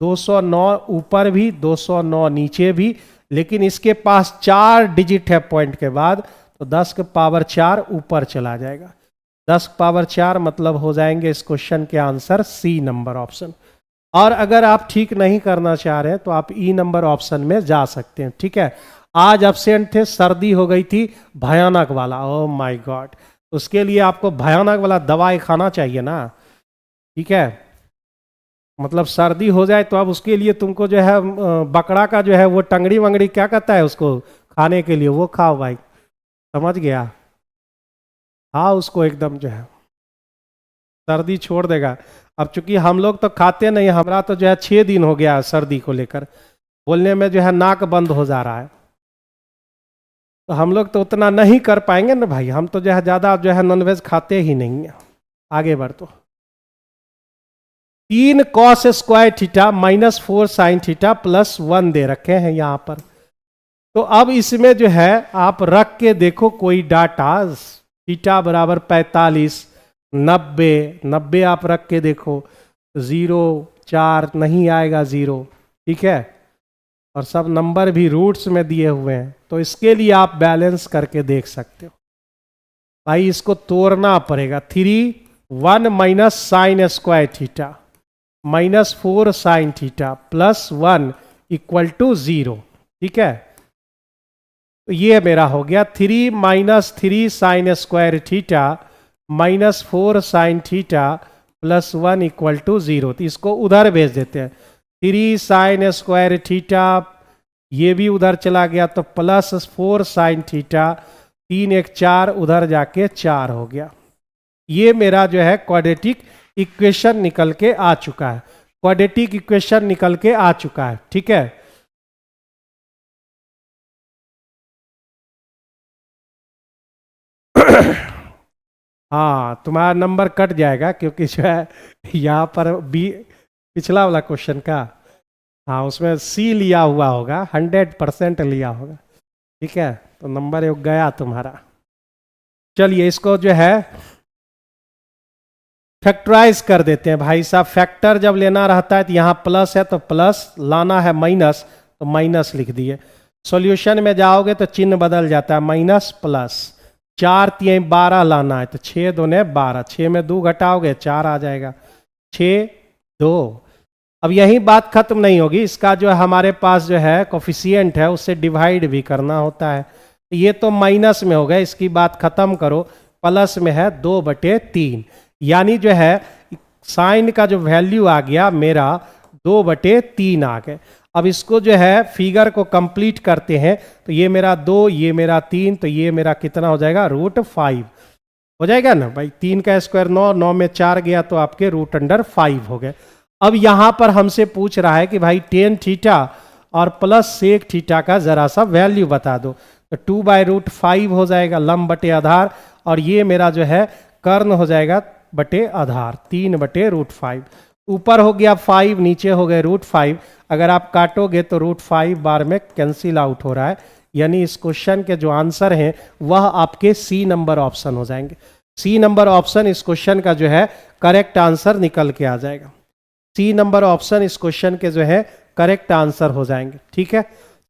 209 ऊपर भी 209 नीचे भी, लेकिन इसके पास 4 डिजिट है पॉइंट के बाद, तो 10 के पावर 4 ऊपर चला जाएगा। 10 पावर 4 मतलब हो जाएंगे इस क्वेश्चन के आंसर सी नंबर ऑप्शन। और अगर आप ठीक नहीं करना चाह रहे हैं तो आप ई नंबर ऑप्शन में जा सकते हैं, ठीक है। आज एब्सेंट थे, सर्दी हो गई थी भयानक वाला, ओह माय गॉड, उसके लिए आपको भयानक वाला दवाई खाना चाहिए ना, ठीक है। मतलब सर्दी हो जाए तो अब उसके लिए तुमको जो है बकरा का जो है वो टंगड़ी वंगड़ी क्या कहता है उसको खाने के लिए, वो खाओ भाई, समझ गया। हाँ उसको एकदम जो है सर्दी छोड़ देगा। अब चूंकि हम लोग तो खाते नहीं, हमारा तो जो है 6 दिन हो गया सर्दी को लेकर, बोलने में जो है नाक बंद हो जा रहा है, तो हम लोग तो उतना नहीं कर पाएंगे ना भाई, हम तो जो है ज़्यादा जो है नॉनवेज खाते ही नहीं है। आगे बढ़ तो 3 cos square theta minus 4 sin theta plus 1 दे रखे हैं यहाँ पर। तो अब इसमें जो है आप रख के देखो कोई डाटा, थीटा बराबर 45 90 आप रख के देखो, 0 4 नहीं आएगा 0, ठीक है। और सब नंबर भी रूट्स में दिए हुए हैं, तो इसके लिए आप बैलेंस करके देख सकते हो। भाई इसको तोड़ना पड़ेगा। 1 minus sine square theta minus 4 sine theta plus 1 equal to 0। ठीक है, तो ये मेरा हो गया 3 minus 3 sine square theta minus 4 sine theta plus 1 equal to 0। तो इसको उधर भेज देते हैं। 3 साइन स्क्वायर थीटा, ये भी उधर चला गया तो प्लस 4 साइन थीटा, 3 1 4, उधर जाके 4 हो गया। ये मेरा जो है क्वाड्रेटिक इक्वेशन निकल के आ चुका है। क्वाड्रेटिक इक्वेशन निकल के आ चुका है। ठीक है, हाँ तुम्हारा नंबर कट जाएगा क्योंकि जो है यहाँ पर बी पिछला वाला क्वेश्चन का, हाँ उसमें सी लिया हुआ होगा, 100% लिया होगा। ठीक है, तो नंबर एक गया तुम्हारा। चलिए इसको जो है फैक्टराइज कर देते हैं भाई साहब। फैक्टर जब लेना रहता है तो यहाँ प्लस है तो प्लस, लाना है माइनस तो माइनस लिख दिए। सॉल्यूशन में जाओगे तो चिन्ह बदल जाता है, माइनस प्लस। 4 3 12 लाना है तो 6 दूने 12, 6 में 2 घटाओगे 4 आ जाएगा, 6 2। अब यही बात खत्म नहीं होगी, इसका जो है हमारे पास जो है कोफिशिएंट है उससे डिवाइड भी करना होता है। ये तो माइनस में हो गया, इसकी बात खत्म करो। प्लस में है 2/3, यानी जो है साइन का जो वैल्यू आ गया मेरा 2/3 आ गए। अब इसको जो है फिगर को कंप्लीट करते हैं तो ये मेरा 2, ये मेरा 3, तो ये मेरा कितना हो जाएगा, √5 हो जाएगा ना भाई। 3 का स्क्वायर 9, 9 में 4 गया तो आपके √5 हो गए। अब यहां पर हमसे पूछ रहा है कि भाई tan थीटा और प्लस sec थीटा का जरा सा वैल्यू बता दो। तो 2/√5 हो जाएगा लंब बटे आधार, और ये मेरा जो है कर्ण हो जाएगा बटे आधार, 3/√5। ऊपर हो गया 5, नीचे हो गए √5। अगर आप काटोगे तो √5 बार में कैंसिल आउट हो रहा है, यानी इस क्वेश्चन के जो आंसर हैं वह आपके सी नंबर ऑप्शन हो जाएंगे। सी नंबर ऑप्शन इस क्वेश्चन का जो है करेक्ट आंसर निकल के आ जाएगा। सी नंबर ऑप्शन इस क्वेश्चन के जो है करेक्ट आंसर हो जाएंगे। ठीक है,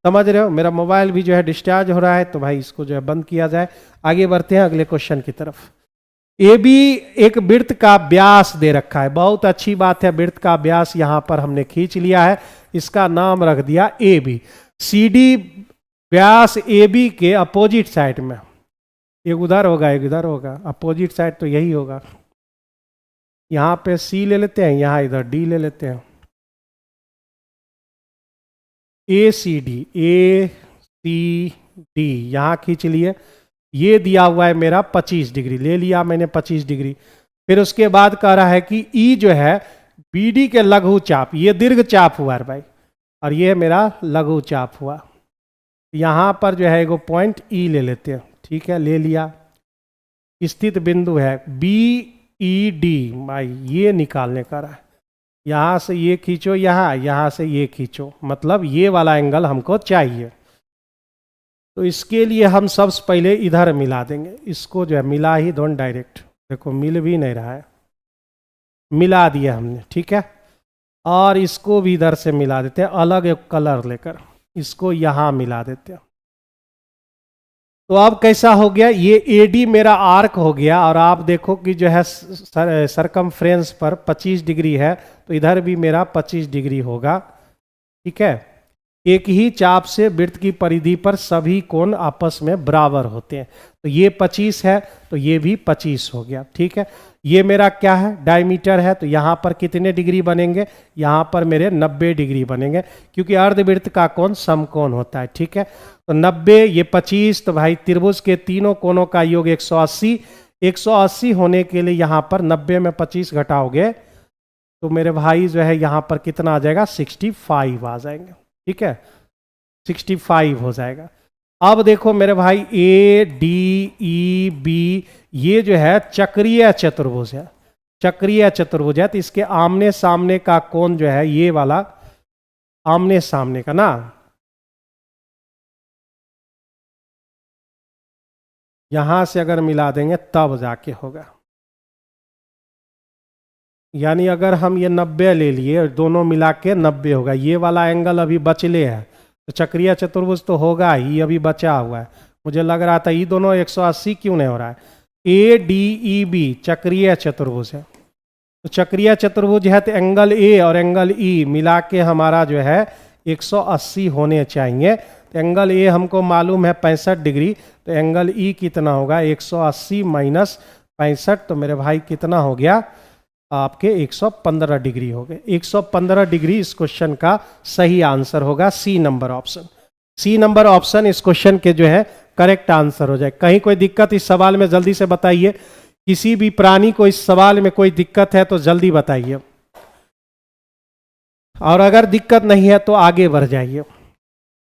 समझ रहे हो। मेरा मोबाइल भी जो है डिस्चार्ज हो रहा है, तो भाई इसको जो है बंद किया जाए। आगे बढ़ते हैं अगले क्वेश्चन की तरफ। ए बी एक वृत्त का व्यास दे रखा है, बहुत अच्छी बात है। वृत्त का व्यास यहां पर हमने खींच लिया है, इसका नाम रख दिया ए बी। सी डी व्यास ए बी के अपोजिट साइड में, एक उधर होगा एक इधर होगा, अपोजिट साइड तो यही होगा। यहां पे सी ले लेते हैं, यहां इधर डी ले लेते हैं। ए सी डी यहां खींच लिए। ये दिया हुआ है मेरा 25 डिग्री, ले लिया मैंने 25 डिग्री। फिर उसके बाद कह रहा है कि ई जो है बीडी के लघु चाप, ये दीर्घ चाप हुआ है भाई, और ये मेरा लघु चाप हुआ। यहां पर जो है एगो पॉइंट ई ले लेते हैं। ठीक है, ले लिया। स्थित बिंदु है बी ई डी, भाई ये निकालने का रहा है। यहां से ये खींचो, यहां से ये खींचो, मतलब ये वाला एंगल हमको चाहिए। तो इसके लिए हम सबसे पहले इधर मिला देंगे। इसको जो है मिला ही दो डायरेक्ट, देखो मिल भी नहीं रहा है, मिला दिया हमने। ठीक है, और इसको भी इधर से मिला देते हैं, अलग एक कलर लेकर इसको यहां मिला देते हैं। तो अब कैसा हो गया, ये एडी मेरा आर्क हो गया, और आप देखो कि जो है सरकमफ्रेंस पर 25 डिग्री है, तो इधर भी मेरा 25 डिग्री होगा। ठीक है, एक ही चाप से वृत्त की परिधि पर सभी कोण आपस में बराबर होते हैं। तो ये 25 है तो ये भी 25 हो गया। ठीक है, ये मेरा क्या है, डायमीटर है, तो यहाँ पर कितने डिग्री बनेंगे, यहाँ पर मेरे 90 डिग्री बनेंगे, क्योंकि अर्धवृत्त का कोण समकोण होता है। ठीक है, तो 90 ये 25, तो भाई त्रिभुज के तीनों कोणों का योग 180। 180 होने के लिए यहाँ पर 90 में 25 घटाओगे तो मेरे भाई जो है यहाँ पर कितना आ जाएगा, 65 आ जाएंगे। ठीक है, 65 हो जाएगा। अब देखो मेरे भाई ए डी ई बी, ये जो है चक्रीय चतुर्भुज है, चक्रीय चतुर्भुज है, तो इसके आमने सामने का कोण जो है ये वाला आमने सामने का ना, यहां से अगर मिला देंगे तब जाके होगा। यानी अगर हम ये 90 ले लिए, दोनों मिला के 90 होगा। ये वाला एंगल अभी बचले है, तो चक्रीय चतुर्भुज तो होगा ही, अभी बचा हुआ है। मुझे लग रहा था ये दोनों 180 क्यों नहीं हो रहा है। ए डी ई बी चक्रीय चतुर्भुज है, तो चक्रीय चतुर्भुज है तो एंगल ए और एंगल ई मिला के हमारा जो है 180 होने चाहिए। तो एंगल ए हमको मालूम है 65 डिग्री, तो एंगल ई कितना होगा 180 माइनस 65, तो मेरे भाई कितना हो गया आपके 115 डिग्री हो गए। 115 डिग्री इस क्वेश्चन का सही आंसर होगा, C number option. C number option इस क्वेश्चन के जो है करेक्ट आंसर हो जाए। कहीं कोई दिक्कत इस सवाल में जल्दी से बताइए, किसी भी प्राणी को इस सवाल में कोई दिक्कत है तो जल्दी बताइए, और अगर दिक्कत नहीं है तो आगे बढ़ जाइए।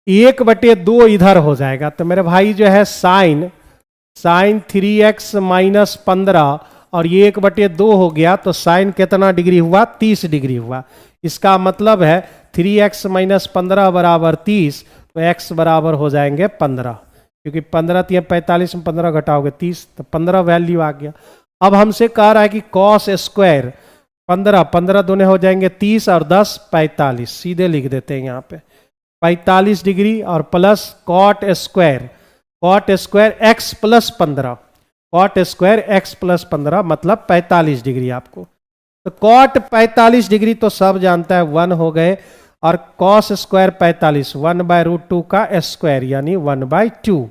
1/2 इधर हो जाएगा, तो मेरे भाई जो है साइन 3x माइनस 15 और ये 1/2 हो गया, तो साइन कितना डिग्री हुआ 30 डिग्री हुआ। इसका मतलब है 3x माइनस 15 बराबर 30, तो x बराबर हो जाएंगे 15, क्योंकि 15 3 45 में 15 घटाओगे 30, तो 15 वैल्यू आ गया। अब हमसे कह रहा है कि कॉस स्क्वायर 15 दोनों हो जाएंगे 30 और 10 45, सीधे लिख देते हैं यहाँ पे 45 डिग्री, और plus cot square x plus 15, cot square x plus 15 मतलब 45 डिग्री आपको। तो कॉट 45 डिग्री तो सब जानता है 1 हो गए, और कॉस स्क्वायर 45 1/√2 का स्क्वायर यानी 1/2,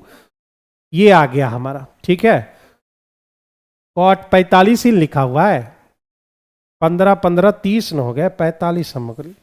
ये आ गया हमारा। ठीक है, कॉट 45 ही लिखा हुआ है, 15 15 30 न हो गए 45 सामग्री,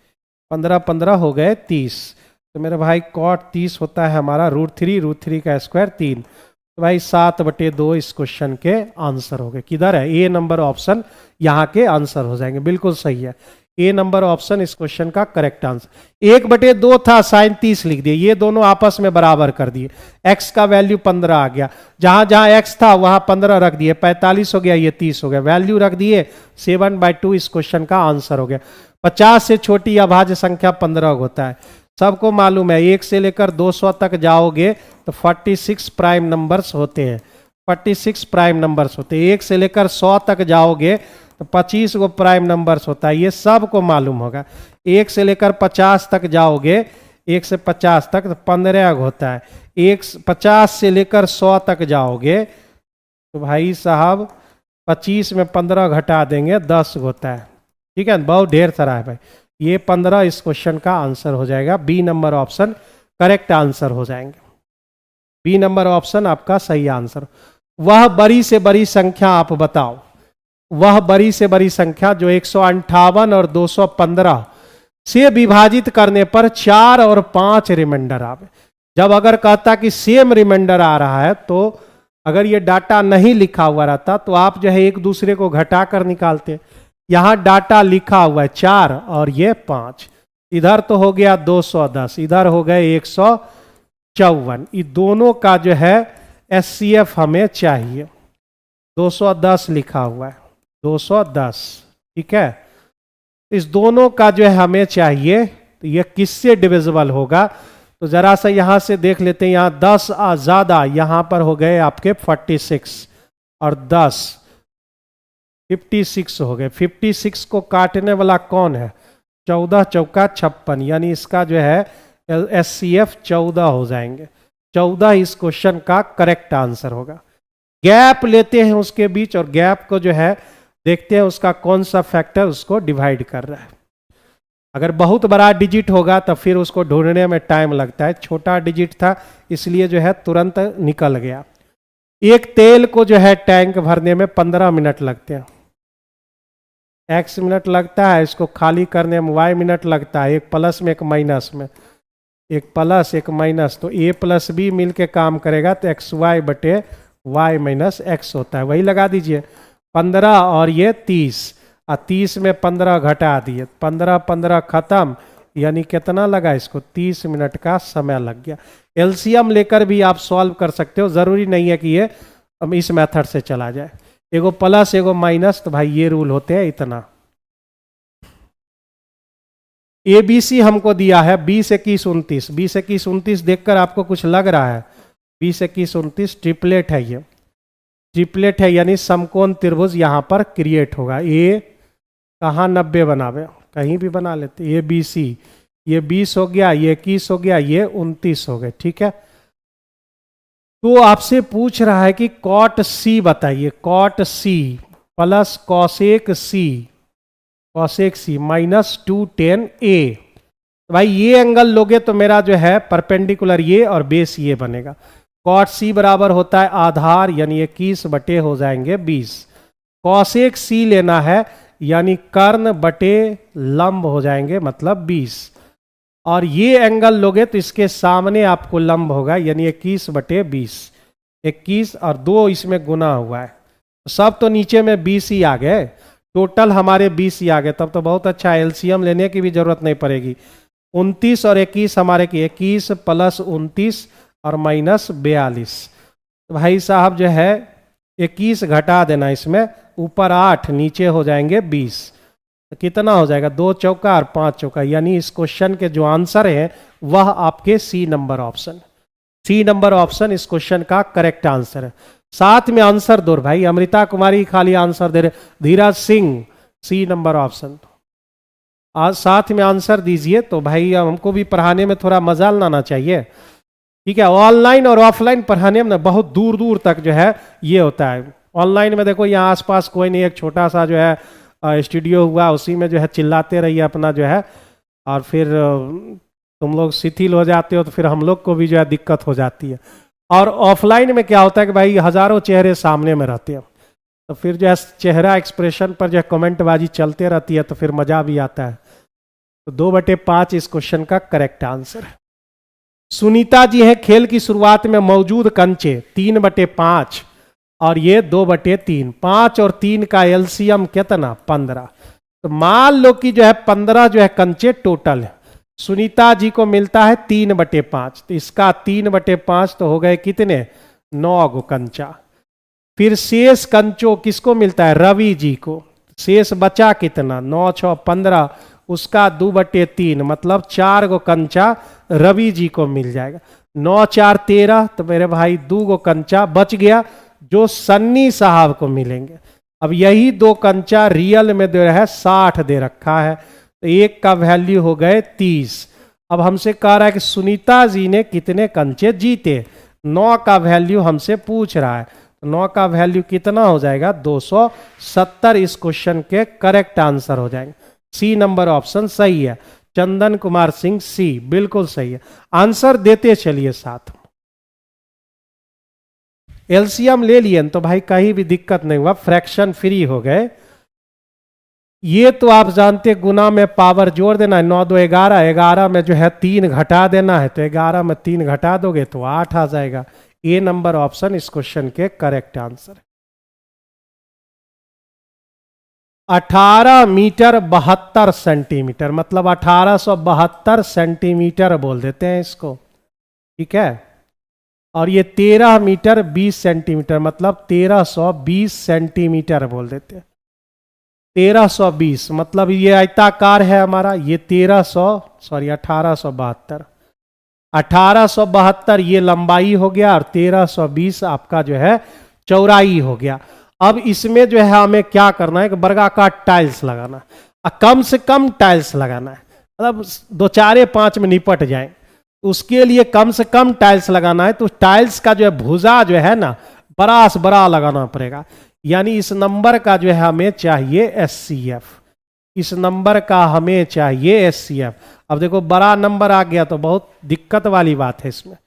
15 15 हो गए 30, तो मेरे भाई कॉट 30 होता है हमारा √3 का स्क्वायर 3, तो भाई 7/2 इस क्वेश्चन के आंसर हो गए। किधर है ए नंबर ऑप्शन, यहाँ के आंसर हो जाएंगे। बिल्कुल सही है, ए नंबर ऑप्शन इस क्वेश्चन का करेक्ट आंसर। 1/2 था, साइन 30 लिख दिए, ये दोनों आपस में बराबर कर दिए, x का वैल्यू 15 आ गया, जहां जहां x था वहां 15 रख दिए, 45 हो गया, ये 30 हो गया, वैल्यू रख दिए, 7/2 इस क्वेश्चन का आंसर हो गया। 50 से छोटी अभाज्य संख्या 15 होता है, सबको मालूम है। 1 से लेकर 200 तक जाओगे तो 46 प्राइम नंबर्स होते हैं, 46 प्राइम नंबर्स होते हैं। 1 से लेकर 100 तक जाओगे तो 25 गो प्राइम नंबर्स होता है, ये सबको मालूम होगा। 1 से लेकर 50 तक जाओगे, 1 से 50 तक तो 15 होता है। 50 से लेकर 100 तक जाओगे तो भाई साहब 25 में 15 घटा देंगे 10 होता है। ठीक है, बहुत ढेर सारा है भाई, ये 15 इस क्वेश्चन का आंसर हो जाएगा। B number option correct answer हो जाएंगे, बी नंबर ऑप्शन आपका सही आंसर। वह बड़ी से बड़ी संख्या आप बताओ, वह बड़ी से बड़ी संख्या जो 158 और 215 से विभाजित करने पर 4 और 5 रिमाइंडर आवे। जब अगर कहता कि सेम रिमाइंडर आ रहा है, तो अगर ये डाटा नहीं लिखा हुआ रहता तो आप जो है एक दूसरे को घटा कर निकालते। यहां डाटा लिखा हुआ है 4 और ये 5, इधर तो हो गया 210, इधर हो गए 154, ये दोनों का जो है SCF हमें चाहिए। 210 लिखा हुआ है, 210, ठीक है, इस दोनों का जो है हमें चाहिए, तो ये किससे डिविजिबल होगा, तो जरा सा यहां से देख लेते हैं। यहां 10 ज्यादा, यहां पर हो गए आपके 46 और 10 56 हो गए। 56 को काटने वाला कौन है, 14 चौका 56, यानी इसका जो है SCF 14 हो जाएंगे। 14 इस क्वेश्चन का करेक्ट आंसर होगा। गैप लेते हैं उसके बीच, और गैप को जो है देखते हैं उसका कौन सा फैक्टर उसको डिवाइड कर रहा है। अगर बहुत बड़ा डिजिट होगा तो फिर उसको ढूंढने में टाइम लगता है, छोटा डिजिट था इसलिए जो है तुरंत निकल गया। एक तेल को जो है टैंक भरने में 15 मिनट लगते हैं, x मिनट लगता है, इसको खाली करने में y मिनट लगता है, एक प्लस में एक माइनस में, एक प्लस एक माइनस, तो a प्लस b मिल के काम करेगा तो xy/y माइनस x होता है, वही लगा दीजिए। 15 और ये 30, और 30 में 15 घटा दिए, 15 15 खत्म, यानी कितना लगा इसको 30 मिनट का समय लग गया। एलसीएम लेकर भी आप सॉल्व कर सकते हो, जरूरी नहीं है कि ये इस मेथड से चला जाए, एगो प्लस एगो माइनस, तो भाई ये रूल होते हैं इतना। ABC हमको दिया है 20 21 29, 20 21 29 देखकर आपको कुछ लग रहा है, 20 21 29 ट्रिपलेट है, ये ट्रिपलेट है, यानी समकोण त्रिभुज यहाँ पर क्रिएट होगा। ए कहाँ 90 बनावे, कहीं भी बना लेते, ABC ये 20 हो गया, ये 21 हो गया, ये 29 हो गए, ठीक है। तो आपसे पूछ रहा है कि कॉट सी बताइए, cot C plus cosec C, cosec C minus 2tan A. तो भाई ये एंगल लोगे तो मेरा जो है परपेंडिकुलर ये और बेस ये बनेगा। कॉट सी बराबर होता है आधार यानी 21 बटे हो जाएंगे 20। कॉसेक सी लेना है यानी कर्ण बटे लंब हो जाएंगे मतलब 20। और ये एंगल लोगे तो इसके सामने आपको लंब होगा यानी 21 बटे 20। 21 और 2 इसमें गुना हुआ है, सब तो नीचे में 20 ही आ गए, टोटल हमारे 20 ही आ गए। तब तो बहुत अच्छा, एलसीएम लेने की भी जरूरत नहीं पड़ेगी। 29 और 21 हमारे की 21 प्लस 29 और माइनस 42। तो भाई साहब जो है 21 घटा देना इसमें, ऊपर 8 नीचे हो जाएंगे 20। तो कितना हो जाएगा, 2 चौका और 5 चौका, यानी इस क्वेश्चन के जो आंसर है वह आपके C number option, C number option इस क्वेश्चन का करेक्ट आंसर है। साथ में आंसर दो भाई, अमृता कुमारी खाली आंसर दे रहे, धीरज सिंह सी नंबर ऑप्शन। आज साथ में आंसर दीजिए तो भाई हमको भी पढ़ाने में थोड़ा मजा लाना चाहिए, ठीक है। ऑनलाइन और ऑफलाइन पढ़ाने में ना बहुत दूर दूर तक जो है ये होता है। ऑनलाइन में देखो यहाँ आसपास कोई नहीं, एक छोटा सा जो है स्टूडियो हुआ, उसी में जो है चिल्लाते रहिए अपना जो है, और फिर तुम लोग शिथिल हो जाते हो तो फिर हम लोग को भी जो है दिक्कत हो जाती है। और ऑफलाइन में क्या होता है कि भाई हजारों चेहरे सामने में रहते हैं, तो फिर जो है चेहरा एक्सप्रेशन पर जो है कमेंटबाजी चलते रहती है, तो फिर मजा भी आता है। तो 2/5 इस क्वेश्चन का करेक्ट आंसर है। सुनीता जी हैं, खेल की शुरुआत में मौजूद कंचे 3/5 और ये 2/3, 5 और 3 का एलसीएम कितना 15। तो मान लो कि जो है 15 जो है कंचे टोटल है, सुनीता जी को मिलता है 3/5, तो इसका 3/5 तो हो गए कितने 9 गो कंचा। फिर शेष कंचों किसको मिलता है, रवि जी को। शेष बचा कितना 9 6 15, उसका 2/3 मतलब 4 गो कंचा रवि जी को मिल जाएगा। 9 4 13, तो मेरे भाई 2 गो कंचा बच गया जो सन्नी साहब को मिलेंगे। अब यही 2 कंचा रियल में दे रहा है 60 दे रखा है, तो एक का वैल्यू हो गए 30। अब हमसे कह रहा है कि सुनीता जी ने कितने कंचे जीते, 9 का वैल्यू हमसे पूछ रहा है, तो 9 का वैल्यू कितना हो जाएगा 270 इस क्वेश्चन के करेक्ट आंसर हो जाएंगे। सी नंबर ऑप्शन सही है। चंदन कुमार सिंह सी बिल्कुल सही है। आंसर देते चलिए साथ। एलसीएम ले लिए तो भाई कहीं भी दिक्कत नहीं हुआ, फ्रैक्शन फ्री हो गए। ये तो आप जानते गुना में पावर जोड़ देना है, 9 2 11, 11 में जो है 3 घटा देना है, तो 11 में 3 घटा दोगे तो 8 आ जाएगा। ए नंबर ऑप्शन इस क्वेश्चन के करेक्ट आंसर है। 18 मीटर 72 सेंटीमीटर मतलब 1872 सेंटीमीटर बोल देते हैं इसको, ठीक है। और ये 13 मीटर 20 सेंटीमीटर मतलब 1320 सेंटीमीटर बोल देते हैं। 1320 मतलब ये आयताकार है हमारा, ये 1872, 1872 ये लंबाई हो गया और 1320 आपका जो है चौड़ाई हो गया। अब इसमें जो है हमें क्या करना है कि वर्गाकार टाइल्स लगाना है, कम से कम टाइल्स लगाना है, मतलब 2 4 5 में निपट जाए। उसके लिए कम से कम टाइल्स लगाना है, तो टाइल्स का जो है भुजा जो है ना बड़ा से बड़ा लगाना पड़ेगा, यानी इस नंबर का जो है हमें चाहिए एचसीएफ, इस नंबर का हमें चाहिए एचसीएफ। अब देखो बड़ा नंबर आ गया तो बहुत दिक्कत वाली बात है इसमें।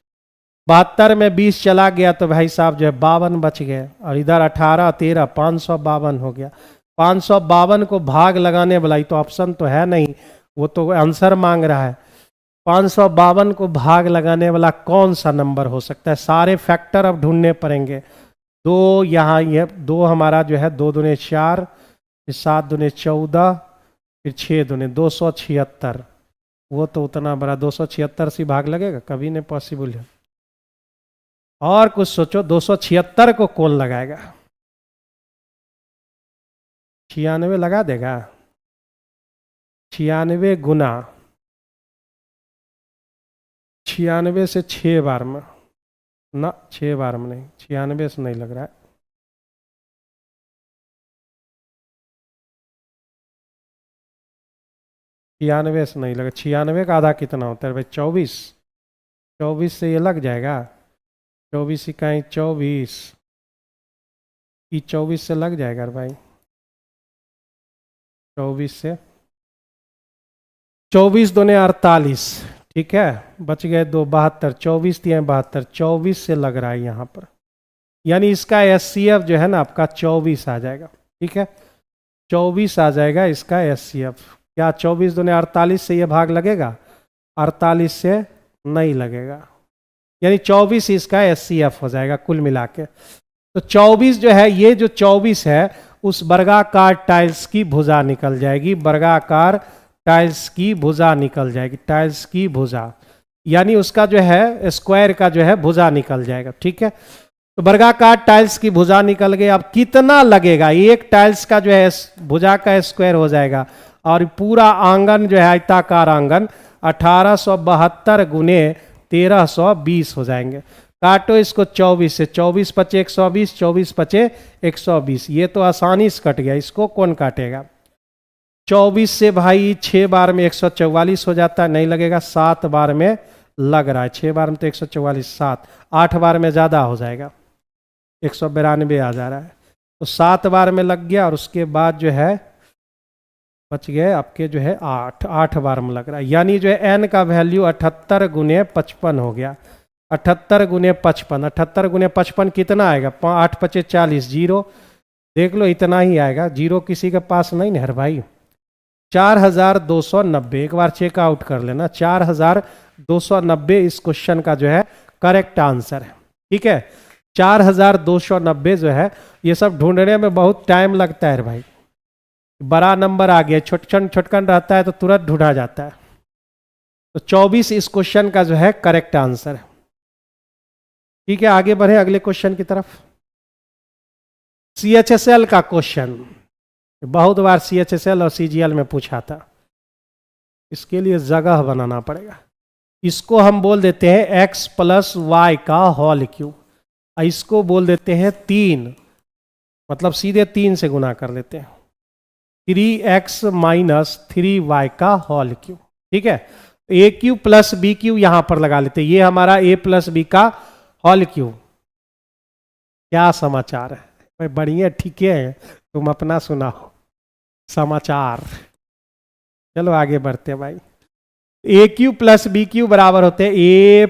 72 में 20 चला गया तो भाई साहब जो है 52 बच गए, और इधर 18 13 552 हो गया। 552 को भाग लगाने वाला ही तो ऑप्शन तो है नहीं, वो तो आंसर मांग रहा है। 552 को भाग लगाने वाला कौन सा नंबर हो सकता है, सारे फैक्टर अब ढूंढने पड़ेंगे। 2 यहाँ ये 2 हमारा जो है 2 दूने 4, फिर 7 दूने 14, फिर 6 दूने 276, वो तो उतना बड़ा 276 से भाग लगेगा कभी नहीं पॉसिबल है। और कुछ सोचो, 276 को कौन लगाएगा, 96 लगा देगा, 96 गुना 96 से 6 बार में ना, 6 बार में नहीं, 96 से नहीं लग रहा है। 96 से नहीं लगा, 96 का आधा कितना होता है भाई? 24। 24 से ये लग जाएगा, 24 इकाई 24, ये 24 से लग जाएगा भाई। 24 से 24 दूने 48, ठीक है, बच गए 2, 72, 24 3 72, 24 से लग रहा है यहाँ पर। यानी इसका SCF जो है ना आपका 24 आ जाएगा, ठीक है, 24 आ जाएगा इसका SCF। क्या 24 दूने 48 से ये भाग लगेगा? 48 से नहीं लगेगा, यानी 24 इसका SCF हो जाएगा कुल मिला के। तो 24 जो है, ये जो 24 है उस वर्गाकार टाइल्स की भुजा निकल जाएगी, वर्गाकार टाइल्स की भुजा निकल जाएगी, टाइल्स की भुजा, यानी उसका जो है स्क्वायर का जो है भुजा निकल जाएगा, ठीक है। तो वर्गाकार टाइल्स की भुजा निकल गई। अब कितना लगेगा? एक टाइल्स का जो है भुजा का स्क्वायर हो जाएगा, और पूरा आंगन जो है आयताकार आंगन 1872 गुने 1320 हो जाएंगे। काटो इसको 24 से, 24 पचे 120, 24 पचे 120, ये तो आसानी से कट गया। इसको कौन काटेगा? 24 से भाई 6 बार में 144 हो जाता है, नहीं लगेगा। 7 बार में लग रहा है, 6 बार में तो 144, 7, 8 बार में ज़्यादा हो जाएगा, 192 आ जा रहा है। तो 7 बार में लग गया, और उसके बाद जो है बच गए आपके जो है 8 बार में लग रहा है। यानी जो है n का वैल्यू 78 गुने 55 हो गया। 78 गुने 55, 78 गुने 55 कितना आएगा? 8 पचे 40, जीरो, देख लो इतना ही आएगा। जीरो किसी के पास नहीं है भाई। 4290, एक बार चेकआउट कर लेना, 4290 इस क्वेश्चन का जो है करेक्ट आंसर है, ठीक है। 4290 जो है, ये सब ढूंढने में बहुत टाइम लगता है भाई। बड़ा नंबर आ गया, छोटकन रहता है तो तुरंत ढूंढा जाता है। तो 24 इस क्वेश्चन का जो है करेक्ट आंसर है, ठीक है। आगे बढ़े अगले क्वेश्चन की तरफ। CHSL का क्वेश्चन बहुत बार CHSL और CGL में पूछा था, इसके लिए जगह बनाना पड़ेगा। इसको हम बोल देते हैं x + y का होल क्यूब, इसको बोल देते हैं 3, मतलब सीधे 3 से गुना कर लेते हैं, 3x - 3y का होल क्यूब, ठीक है। a³ + b³ यहां पर लगा लेते हैं, ये हमारा a + b का होल क्यूब। क्या समाचार है भाई? बढ़िया, ठीक है, तुम अपना सुनाओ समाचार। चलो आगे बढ़ते हैं भाई। a³ + b³ बराबर होते हैं a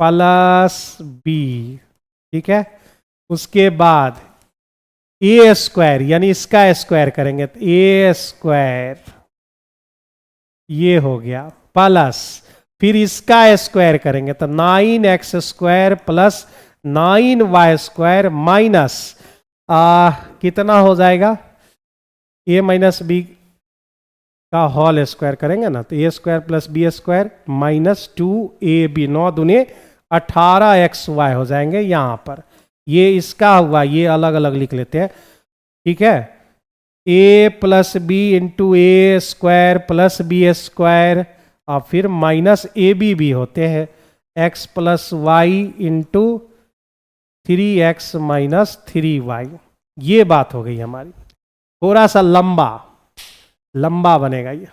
+ b, ठीक है। उसके बाद a², यानी इसका स्क्वायर करेंगे तो a², ये हो गया, प्लस फिर इसका स्क्वायर करेंगे तो 9x² + 9y² माइनस कितना हो जाएगा? a - b का होल स्क्वायर करेंगे ना, तो a² + b² minus 2ab, 9 दूने 18xy हो जाएंगे यहां पर। ये इसका हुआ, ये अलग अलग लिख लेते हैं, ठीक है। a + b × a² + b² और फिर माइनस ab भी होते हैं, x + y × 3x - 3y। ये बात हो गई हमारी, थोड़ा सा लंबा बनेगा ये।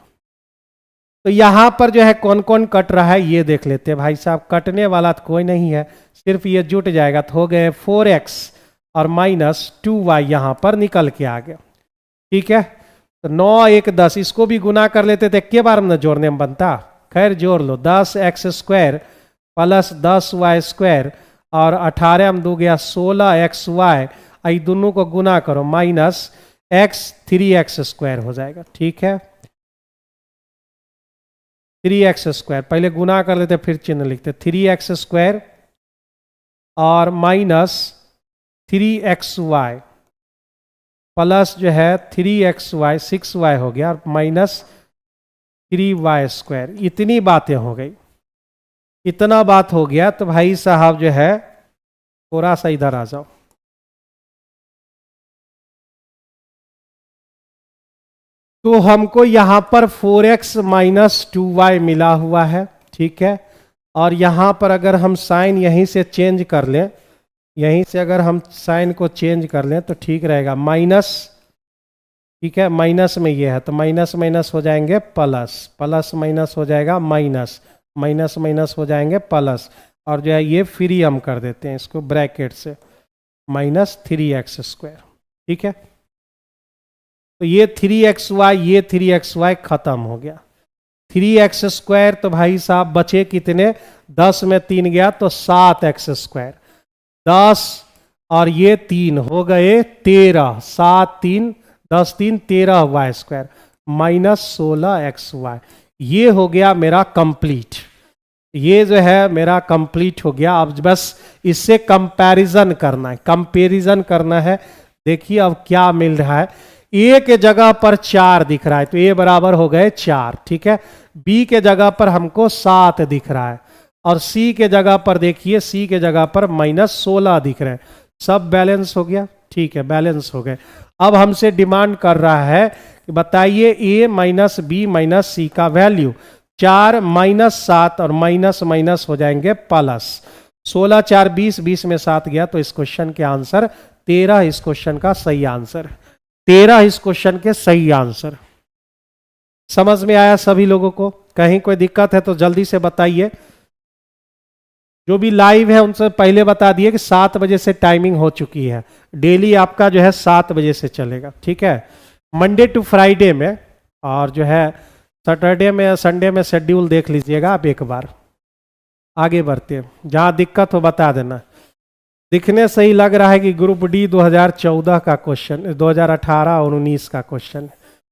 तो यहां पर जो है कौन कौन कट रहा है ये देख लेते हैं भाई साहब। कटने वाला तो कोई नहीं है, सिर्फ ये जुट जाएगा तो हो गए 4x और -2y यहां पर निकल के आ गया, ठीक है। तो 9 1 10, इसको भी गुना कर लेते थे, एक बार में जोड़ने में बनता, खैर जोड़ लो, 10x² + 10y² और 18 में 2 गया 16xy, आई दोनों को गुना करो, -x 3x² हो जाएगा, ठीक है। 3x² पहले गुना कर लेते फिर चिन्ह लिखते, 3x² और -3xy प्लस जो है 3xy 6y हो गया, और -3y²। इतनी बातें हो गई, इतना बात हो गया। तो भाई साहब जो है थोड़ा सा इधर आ जाओ, तो हमको यहां पर 4x - 2y मिला हुआ है, ठीक है। और यहां पर अगर हम साइन यहीं से चेंज कर लें, यहीं से अगर हम साइन को चेंज कर लें तो ठीक रहेगा, ठीक है, माइनस में ये है तो माइनस माइनस हो जाएंगे प्लस, प्लस माइनस हो जाएगा माइनस, माइनस माइनस हो जाएंगे प्लस, और जो है ये फ्री हम कर देते हैं इसको ब्रैकेट से, माइनस 3x²। ठीक है, तो ये 3xy, ये 3xy खत्म हो गया। 3x², तो भाई साहब बचे कितने, 10 में 3 गया तो 7x², 10 और ये 3 हो गए 13, 7 3 10 3 13y² माइनस 16xy। ये हो गया मेरा कंप्लीट, ये जो है मेरा कंप्लीट हो गया। अब बस इससे कंपैरिजन करना है, कंपैरिजन करना है। देखिए अब क्या मिल रहा है, ए के जगह पर 4 दिख रहा है तो ए बराबर हो गए 4। ठीक है, बी के जगह पर हमको 7 दिख रहा है, और सी के जगह पर देखिए, सी के जगह पर माइनस 16 दिख रहे हैं। सब बैलेंस हो गया। ठीक है, बैलेंस हो गए। अब हमसे डिमांड कर रहा है कि बताइए ए माइनस बी माइनस सी का वैल्यू। 4 माइनस 7 और माइनस माइनस हो जाएंगे प्लस। 16 4 20, 20 में 7 गया तो इस क्वेश्चन के आंसर 13 इस क्वेश्चन का सही आंसर, 13 इस क्वेश्चन के सही आंसर। समझ में आया सभी लोगों को? कहीं कोई दिक्कत है तो जल्दी से बताइए। जो भी लाइव है उनसे पहले बता दिए कि 7 बजे से टाइमिंग हो चुकी है। डेली आपका जो है 7 बजे से चलेगा। ठीक है, मंडे टू फ्राइडे में, और जो है सैटरडे में संडे में शेड्यूल देख लीजिएगा आप एक बार। आगे बढ़ते हैं, जहाँ दिक्कत हो बता देना। दिखने से ही लग रहा है कि ग्रुप डी 2014 का क्वेश्चन, 2018 और 19 का क्वेश्चन,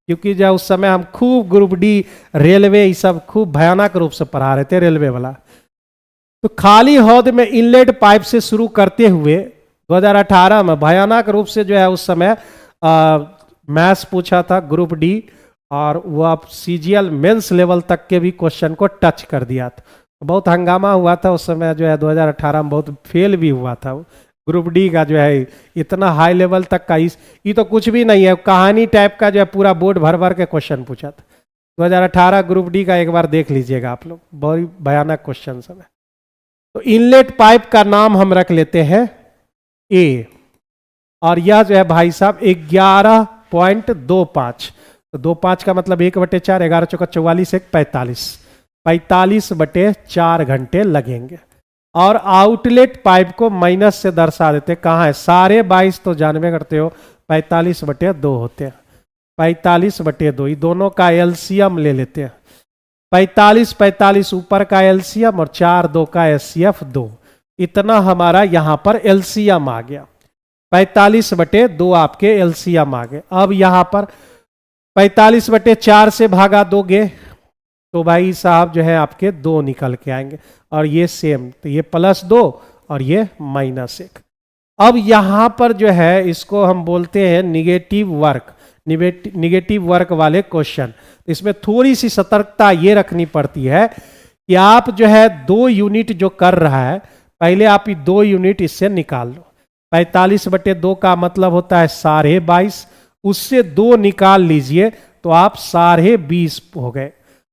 क्योंकि जब उस समय हम खूब ग्रुप डी रेलवे ये सब खूब भयानक रूप से पढ़ा रहे थे रेलवे वाला। तो खाली हौद में इनलेट पाइप से शुरू करते हुए 2018 में भयानक रूप से जो है उस समय मैथ्स पूछा था ग्रुप डी, और वो आप सीजीएल मेंस लेवल तक के भी क्वेश्चन को टच कर दिया था। बहुत हंगामा हुआ था उस समय जो है 2018 में, बहुत फेल भी हुआ था ग्रुप डी का जो है इतना हाई लेवल तक का। ये तो कुछ भी नहीं है, कहानी टाइप का जो है पूरा बोर्ड भर भर के क्वेश्चन पूछा था 2018 ग्रुप डी का। एक बार देख लीजिएगा आप लोग, बहुत भयानक क्वेश्चन सब है। तो इनलेट पाइप का नाम हम रख लेते हैं ए, और यह जो है भाई साहब 11.25, तो 25 का मतलब 1/4, 11 चौका 44, 1 45, 45/4 घंटे लगेंगे। और आउटलेट पाइप को माइनस से दर्शा देते, कहाँ है, सारे 22 तो जानवे करते हो 45/2 होते हैं, 45/2, ये दोनों का एलसीएम ले लेते हैं। 45 45 ऊपर का एलसीएम और 4 2 का एचसीएफ 2, इतना हमारा यहां पर एलसीएम आ गया। 45/2 आपके एलसीएम आ गए। अब यहां पर 45/4 से भागा दोगे तो भाई साहब जो है आपके 2 निकल के आएंगे, और ये सेम, तो ये +2 और ये -1। अब यहां पर जो है इसको हम बोलते हैं निगेटिव वर्क, निगेटिव वर्क वाले क्वेश्चन। इसमें थोड़ी सी सतर्कता ये रखनी पड़ती है कि आप जो है 2 यूनिट जो कर रहा है, पहले आप ये 2 यूनिट इससे निकाल लो। 45/2 का मतलब होता है 22.5, उससे 2 निकाल लीजिए तो आप 20.5 हो गए।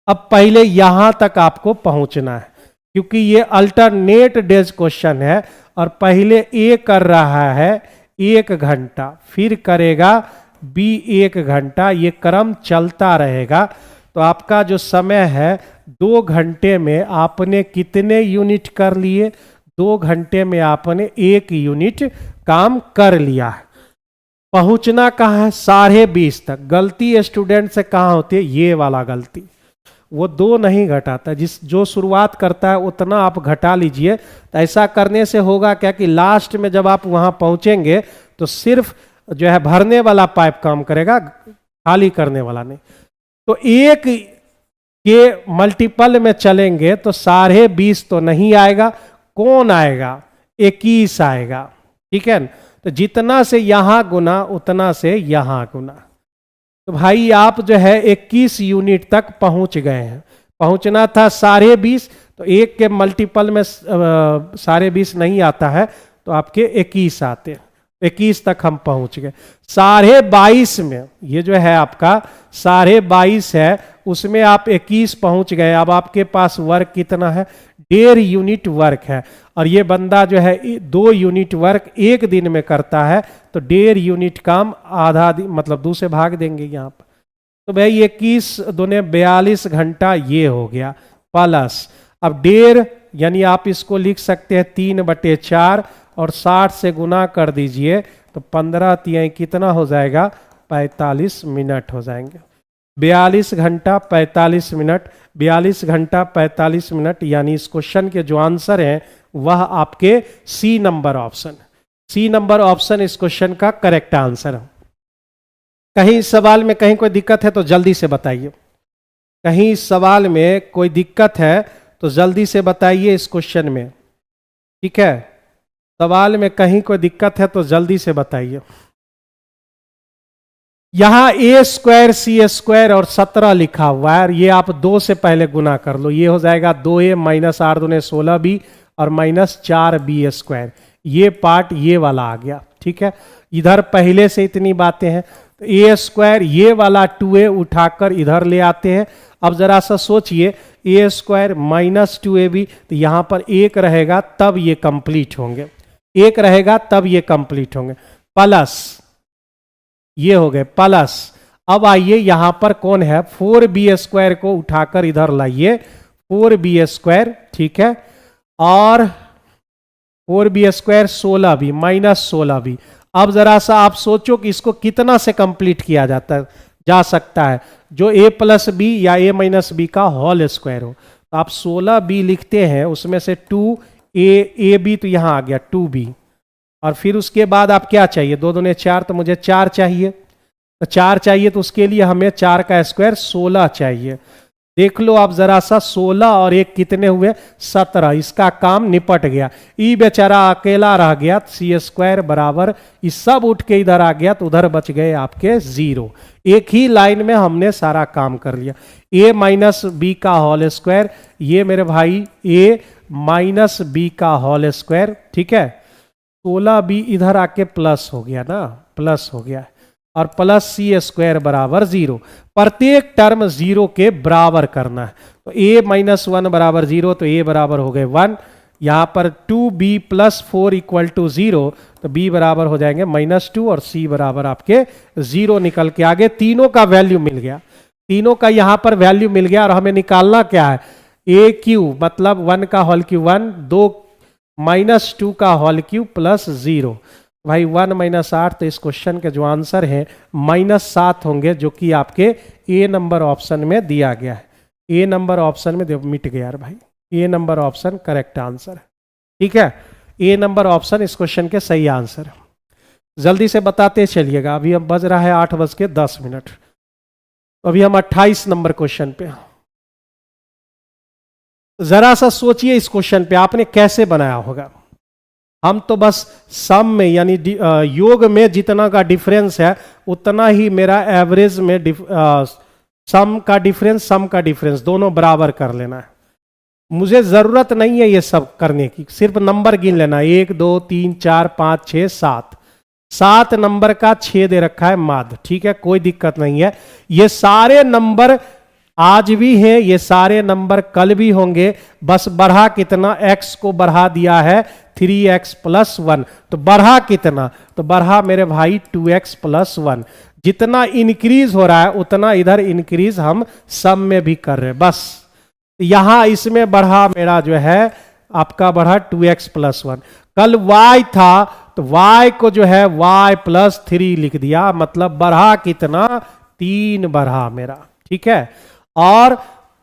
अब पहले यहां तक आपको पहुंचना है, क्योंकि ये अल्टरनेट डेज क्वेश्चन है, और पहले ए कर रहा है 1 घंटा, फिर करेगा बी 1 घंटा, ये क्रम चलता रहेगा। तो आपका जो समय है 2 घंटे में आपने कितने यूनिट कर लिए, 2 घंटे में आपने 1 यूनिट काम कर लिया है। पहुंचना कहाँ है, 20.5 तक। गलती स्टूडेंट से कहाँ होती है, ये वाला गलती, वो 2 नहीं घटाता, जो शुरुआत करता है उतना आप घटा लीजिए। तो ऐसा करने से होगा क्या कि लास्ट में जब आप वहां पहुंचेंगे तो सिर्फ जो है भरने वाला पाइप काम करेगा, खाली करने वाला नहीं। तो 1 के मल्टीपल में चलेंगे तो 20.5 तो नहीं आएगा, कौन आएगा, 21 आएगा। ठीक है, तो जितना से यहां गुना उतना से यहां गुना। तो भाई आप जो है 21 यूनिट तक पहुंच गए हैं। पहुंचना था 20.5, तो 1 के मल्टीपल में 20.5 नहीं आता है, तो आपके 21 आते हैं। 21 तक हम पहुंच गए। 22.5 में ये जो है आपका 22.5 है, उसमें आप 21 पहुंच गए। अब आपके पास वर्क कितना है, 1.5 यूनिट वर्क है और ये बंदा जो है 2 यूनिट वर्क एक दिन में करता है, तो 1.5 यूनिट काम आधा मतलब 2 से भाग देंगे यहाँ पर। तो भाई 21 दूने 42 घंटा ये हो गया प्लस, अब 1.5 यानी आप इसको लिख सकते हैं 3/4 और 60 से गुना कर दीजिए तो 15 तिहाई कितना हो जाएगा, 45 मिनट हो जाएंगे। 42 घंटा 45 मिनट, 42 घंटा 45 मिनट, यानी इस क्वेश्चन के जो आंसर हैं वह आपके C number option, C number option इस क्वेश्चन का करेक्ट आंसर है। कहीं इस सवाल में कहीं कोई दिक्कत है तो जल्दी से बताइए, कहीं इस सवाल में कोई दिक्कत है तो जल्दी से बताइए इस क्वेश्चन में, ठीक है। सवाल में कहीं कोई दिक्कत है तो जल्दी से बताइए। यहां a² c² और 17 लिखा हुआ है, ये आप 2 से पहले गुना कर लो, ये हो जाएगा 2a माइनस 8 दूने 16b और माइनस 4b², ये पार्ट ये वाला आ गया, ठीक है। इधर पहले से इतनी बातें हैं, तो a² ये वाला 2a उठाकर इधर ले आते हैं। अब जरा सा सोचिए, a² माइनस 2ab, तो यहां पर 1 रहेगा तब ये कंप्लीट होंगे, 1 रहेगा तब ये कंप्लीट होंगे, प्लस ये हो गए प्लस। अब आइए यहां पर कौन है, 4b² को उठाकर इधर लाइए, 4b², ठीक है, और 4b² 16b माइनस 16b। अब जरा सा आप सोचो कि इसको कितना से कंप्लीट किया जा सकता है, जो a प्लस बी या a माइनस बी का होल स्क्वायर हो। तो आप 16b लिखते हैं, उसमें से 2ab तो यहां आ गया 2b, और फिर उसके बाद आप क्या चाहिए, 2 दूने 4, तो मुझे 4 चाहिए, तो 4 चाहिए तो उसके लिए हमें 4 का स्क्वायर 16 चाहिए। देख लो आप जरा सा, 16 और 1 कितने हुए, 17, इसका काम निपट गया। ई बेचारा अकेला रह गया, c² बराबर, इस सब उठ के इधर आ गया, तो उधर बच गए आपके 0। एक ही लाइन में हमने सारा काम कर लिया। a माइनस बी का होल स्क्वायर, ये मेरे भाई a माइनस बी का होल स्क्वायर, ठीक है। 16b इधर आके प्लस हो गया ना, प्लस हो गया, और प्लस c² बराबर 0। प्रत्येक टर्म 0 के बराबर करना है, तो a माइनस 1 बराबर 0, तो a बराबर हो गए 1। यहां पर 2b प्लस 4 इक्वल टू 0, तो b बराबर हो जाएंगे -2 और c बराबर आपके 0 निकल के आगे। तीनों का वैल्यू मिल गया, तीनों का यहां पर वैल्यू मिल गया, और हमें निकालना क्या है, a³ मतलब 1 का होल क्यूब 1, 2 -2 का होल क्यूब प्लस 0। भाई 1 माइनस 8, तो इस क्वेश्चन के जो आंसर है -7 होंगे, जो कि आपके ए नंबर ऑप्शन में दिया गया है। ए नंबर ऑप्शन में मिट गया यार भाई, ए नंबर ऑप्शन करेक्ट आंसर है, ठीक है। ए नंबर ऑप्शन इस क्वेश्चन के सही आंसर है। जल्दी से बताते चलिएगा, अभी अब बज रहा है 8:10। अभी हम 28 नंबर क्वेश्चन पे। जरा सा सोचिए इस क्वेश्चन पे आपने कैसे बनाया होगा। हम तो बस सम में यानी योग में जितना का डिफरेंस है उतना ही मेरा एवरेज में सम का डिफरेंस दोनों बराबर कर लेना है। मुझे जरूरत नहीं है ये सब करने की, सिर्फ नंबर गिन लेना, 1 2 3 4 5 6 7, 7 नंबर का 6 दे रखा है माध्य, ठीक है, कोई दिक्कत नहीं है। ये सारे नंबर आज भी हैं, ये सारे नंबर कल भी होंगे, बस बढ़ा कितना, x को बढ़ा दिया है 3x प्लस 1, तो बढ़ा कितना, तो बढ़ा मेरे भाई 2x प्लस 1। जितना इंक्रीज हो रहा है उतना इधर इंक्रीज हम सम में भी कर रहे हैं। बस यहां इसमें बढ़ा मेरा जो है आपका बढ़ा 2x प्लस 1। कल y था तो y को जो है y प्लस 3 लिख दिया, मतलब बढ़ा कितना, 3 बढ़ा मेरा, ठीक है। और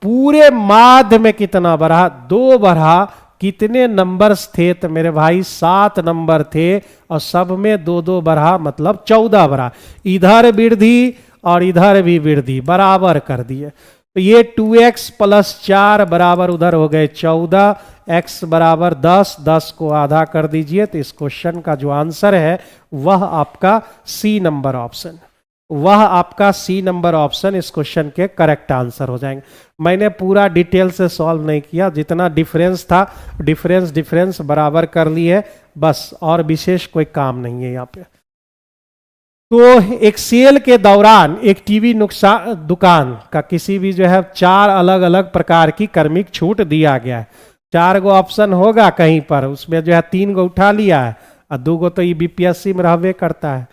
पूरे माध्य में कितना बढ़ा, 2 बढ़ा। कितने नंबर्स थे, तो मेरे भाई 7 नंबर थे, और सब में 2 2 बढ़ा, मतलब 14 बढ़ा। इधर वृद्धि और इधर भी वृद्धि बराबर कर दिए, तो ये 2x प्लस 4 बराबर उधर हो गए 14, x बराबर 10, 10 को आधा कर दीजिए, तो इस क्वेश्चन का जो आंसर है वह आपका सी नंबर ऑप्शन, वह आपका सी नंबर ऑप्शन इस क्वेश्चन के करेक्ट आंसर हो जाएंगे। मैंने पूरा डिटेल से सॉल्व नहीं किया, जितना डिफरेंस था डिफरेंस बराबर कर ली है, बस, और विशेष कोई काम नहीं है यहाँ पे। तो एक सेल के दौरान एक टीवी दुकान का किसी भी जो है 4 अलग अलग प्रकार की क्रमिक छूट दिया गया है। 4 गो ऑप्शन होगा कहीं पर, उसमें जो है 3 गो उठा लिया है और 2 गो तो ये बीपीएससी में रहबे करता है,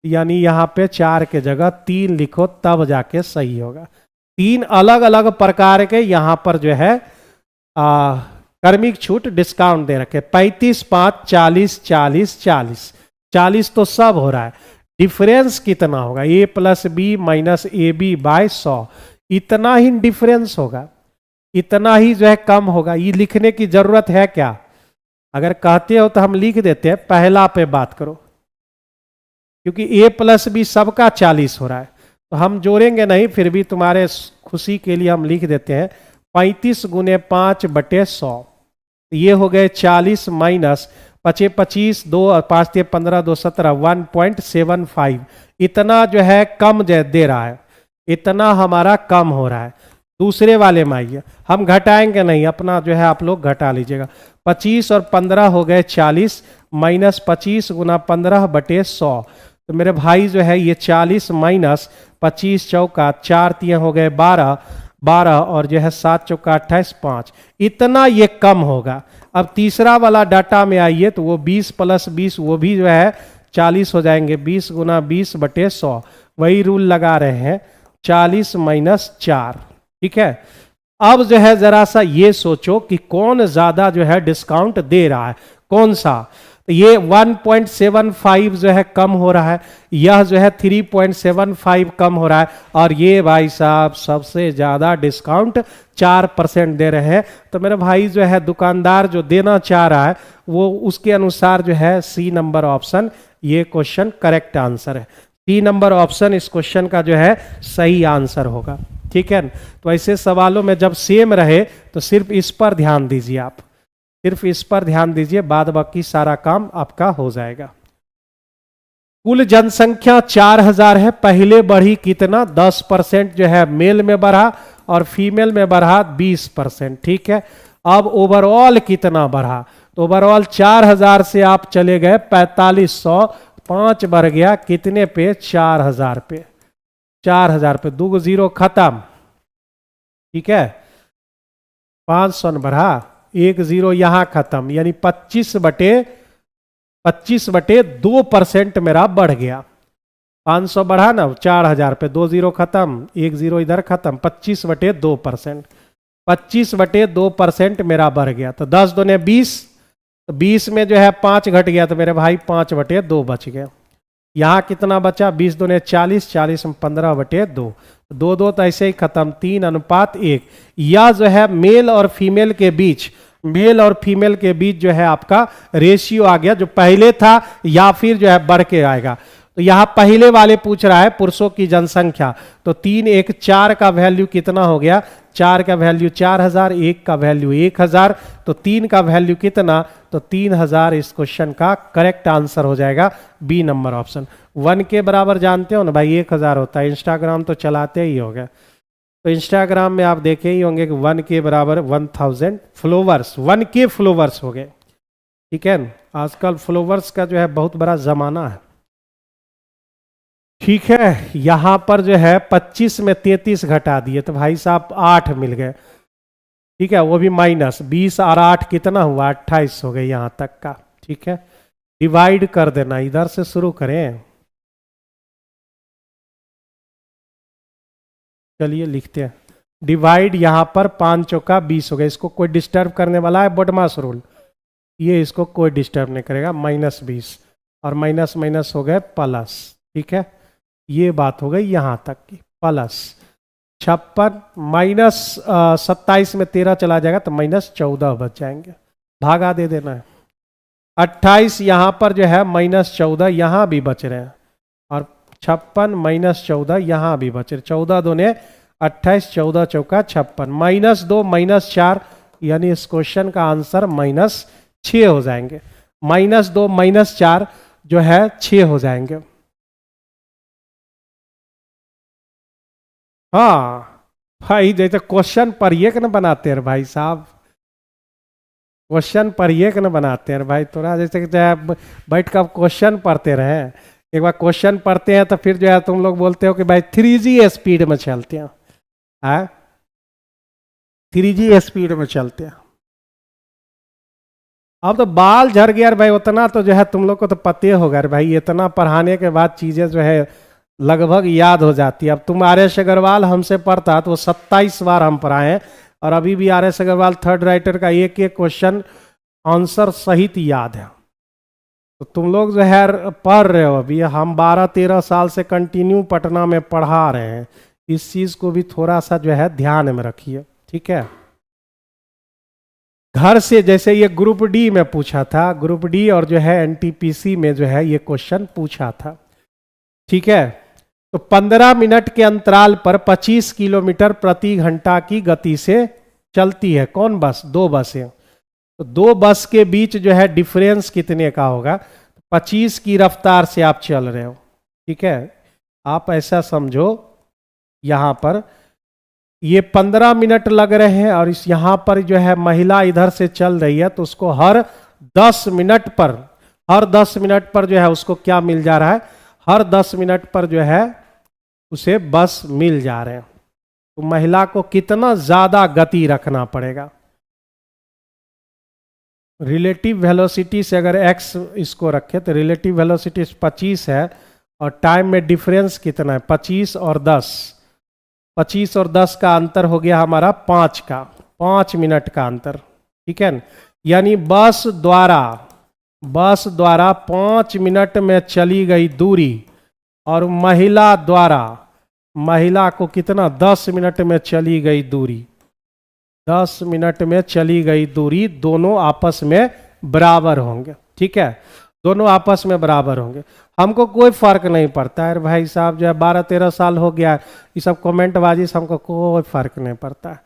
यानी यहाँ पे 4 के जगह 3 लिखो तब जाके सही होगा। 3 अलग अलग प्रकार के यहाँ पर जो है कर्मिक छूट डिस्काउंट दे रखे, 35, 5, 40, 40, 40, 40 तो सब हो रहा है। डिफरेंस कितना होगा, A plus B minus A B by 100, इतना ही डिफरेंस होगा, इतना ही जो है कम होगा। ये लिखने की जरूरत है क्या? अगर कहते हो तो हम लिख देते हैं, पहला पे बात करो, क्योंकि ए प्लस बी सबका 40 हो रहा है तो हम जोड़ेंगे नहीं, फिर भी तुम्हारे खुशी के लिए हम लिख देते हैं 35 गुने 5/100, ये हो गए 40 माइनस 25, 25, 2 और 5 × 15, 2 17, 1.75, इतना जो है कम दे रहा है, इतना हमारा कम हो रहा है। दूसरे वाले में आइए, हम घटाएंगे नहीं, अपना जो है आप लोग घटा लीजिएगा। 25 और 15 हो गए 40 माइनस 25 गुना 15/100, तो मेरे भाई जो है ये 40 माइनस 25 चौका 4 तिया हो गए 12, 12 और जो है 7 चौका 28, 5, इतना ये कम होगा। अब तीसरा वाला डाटा में आइए तो वो 20 प्लस 20 वो भी जो है 40 हो जाएंगे, 20 गुना 20/100, वही रूल लगा रहे हैं, 40 माइनस 4, ठीक है। अब जो है जरा सा ये सोचो कि कौन ज्यादा जो है डिस्काउंट दे रहा है, कौन सा? तो ये 1.75 जो है कम हो रहा है, यह जो है 3.75 कम हो रहा है, और ये भाई साहब सबसे ज्यादा डिस्काउंट 4% दे रहे हैं। तो मेरे भाई जो है दुकानदार जो देना चाह रहा है वो उसके अनुसार जो है सी नंबर ऑप्शन ये क्वेश्चन करेक्ट आंसर है। सी नंबर ऑप्शन इस क्वेश्चन का जो है सही आंसर होगा, ठीक है। तो ऐसे सवालों में जब सेम रहे तो सिर्फ इस पर ध्यान दीजिए, आप सिर्फ इस पर ध्यान दीजिए, बाद बाकी सारा काम आपका हो जाएगा। कुल जनसंख्या 4000 है, पहले बढ़ी कितना? 10% जो है मेल में बढ़ा और फीमेल में बढ़ा 20%, ठीक है। अब ओवरऑल कितना बढ़ा? तो ओवरऑल 4000 से आप चले गए 4500, 5 बढ़ गया कितने पे? 4000 पे, 4000 पे 2 जीरो खत्म, ठीक है। 500 बढ़ा, 1 जीरो यहां खत्म, यानी 25/2% मेरा बढ़ गया। 500 बढ़ा ना 4000 पे, 2 जीरो खत्म, 1 जीरो इधर खत्म, 25/2%, 25/2% मेरा बढ़ गया। तो 10 दूने 20, तो 20 में जो है 5 घट गया, तो मेरे भाई 5/2 बच गया। यहाँ कितना बचा? 20 दूने 40, 40 में 15/2, 2 तो ऐसे ही खत्म, 3:1। यह जो है मेल और फीमेल के बीच, मेल और फीमेल के बीच जो है आपका रेशियो आ गया, जो पहले था या फिर जो है बढ़ के आएगा। तो यहाँ पहले वाले पूछ रहा है पुरुषों की जनसंख्या, तो 3, 1, 4 का वैल्यू कितना हो गया? 4 का वैल्यू 4000, 1 का वैल्यू 1000, तो 3 का वैल्यू कितना? तो 3000 इस क्वेश्चन का करेक्ट आंसर हो जाएगा, बी नंबर ऑप्शन। 1 के बराबर जानते हो ना भाई 1000 होता है, इंस्टाग्राम तो चलाते ही होगा, तो इंस्टाग्राम में आप देखे ही होंगे कि 1 के बराबर 1000 फॉलोवर्स, 1 के फॉलोवर्स हो गए, ठीक है। आजकल फॉलोवर्स का जो है बहुत बड़ा जमाना है, ठीक है। यहां पर जो है 25 में 33 घटा दिए तो भाई साहब 8 मिल गए, ठीक है, वो भी माइनस 20 और 8 कितना हुआ? 28 हो गए यहां तक का, ठीक है। डिवाइड कर देना, इधर से शुरू करें, चलिए लिखते हैं डिवाइड। यहां पर 5 चौका 20 हो गए, इसको कोई डिस्टर्ब करने वाला है? बॉडमास रूल, ये इसको कोई डिस्टर्ब नहीं करेगा। -20 और माइनस माइनस हो गए प्लस, ठीक है। ये बात हो गई यहां तक की, प्लस 56 माइनस 27 में 13 चला जाएगा तो -14 बच जाएंगे, भागा दे देना है। 28 यहां पर जो है -14 यहां भी बच रहे हैं, और 56 -14 यहां भी बच रहे, 14 दूने 28, 14 चौका 56, -2 -4, यानी इस क्वेश्चन का आंसर -6 हो जाएंगे। -2 -4 जो है 6 हो जाएंगे। हाँ भाई, जैसे क्वेश्चन पर एक न बनाते हैं भाई साहब, क्वेश्चन पर एक न बनाते हैं भाई, थोड़ा जैसे कि बैठ कर क्वेश्चन पढ़ते रहे। एक बार क्वेश्चन पढ़ते हैं तो फिर जो है तुम लोग बोलते हो कि भाई 3G स्पीड में चलते हैं, 3G स्पीड में चलते हैं। अब तो बाल झड़ गया भाई, उतना तो जो है तुम लोग को तो पते होगा भाई, इतना पढ़ाने के बाद चीजें जो है लगभग याद हो जाती है। अब तुम आर.एस. अग्रवाल हमसे पढ़ता तो वो 27 बार हम पढ़ाए हैं, और अभी भी आर.एस. अग्रवाल थर्ड राइटर का एक एक क्वेश्चन आंसर सहित याद है। तो तुम लोग जो है पढ़ रहे हो, अभी हम 12-13 साल से कंटिन्यू पटना में पढ़ा रहे हैं, इस चीज को भी थोड़ा सा जो है ध्यान में रखिए, ठीक है। घर से जैसे ये ग्रुप डी में पूछा था, ग्रुप डी और जो है एनटीपीसी में जो है ये क्वेश्चन पूछा था, ठीक है। तो 15 मिनट के अंतराल पर 25 किलोमीटर प्रति घंटा की गति से चलती है कौन बस? 2 बसें। तो 2 बस के बीच जो है डिफरेंस कितने का होगा? 25 की रफ्तार से आप चल रहे हो, ठीक है। आप ऐसा समझो, यहां पर ये 15 मिनट लग रहे हैं, और इस यहां पर जो है महिला इधर से चल रही है, तो उसको हर 10 मिनट पर जो है उसको क्या मिल जा रहा है? हर 10 मिनट पर जो है उसे बस मिल जा रहे हैं। तो महिला को कितना ज्यादा गति रखना पड़ेगा? रिलेटिव वेलोसिटी से अगर x इसको रखे तो रिलेटिव वेलोसिटी 25 है, और टाइम में डिफरेंस कितना है? 25 और 10। 25 और 10 का अंतर हो गया हमारा 5 मिनट का अंतर, ठीक है। यानी बस द्वारा 5 मिनट में चली गई दूरी, और महिला को कितना? 10 मिनट में चली गई दूरी। 10 मिनट में चली गई दूरी दोनों आपस में बराबर होंगे, ठीक है। दोनों आपस में बराबर होंगे, हमको कोई फर्क नहीं पड़ता है भाई साहब, जो है 12-13 साल हो गया है, ये सब कमेंट बाजी से हमको कोई फर्क नहीं पड़ता है,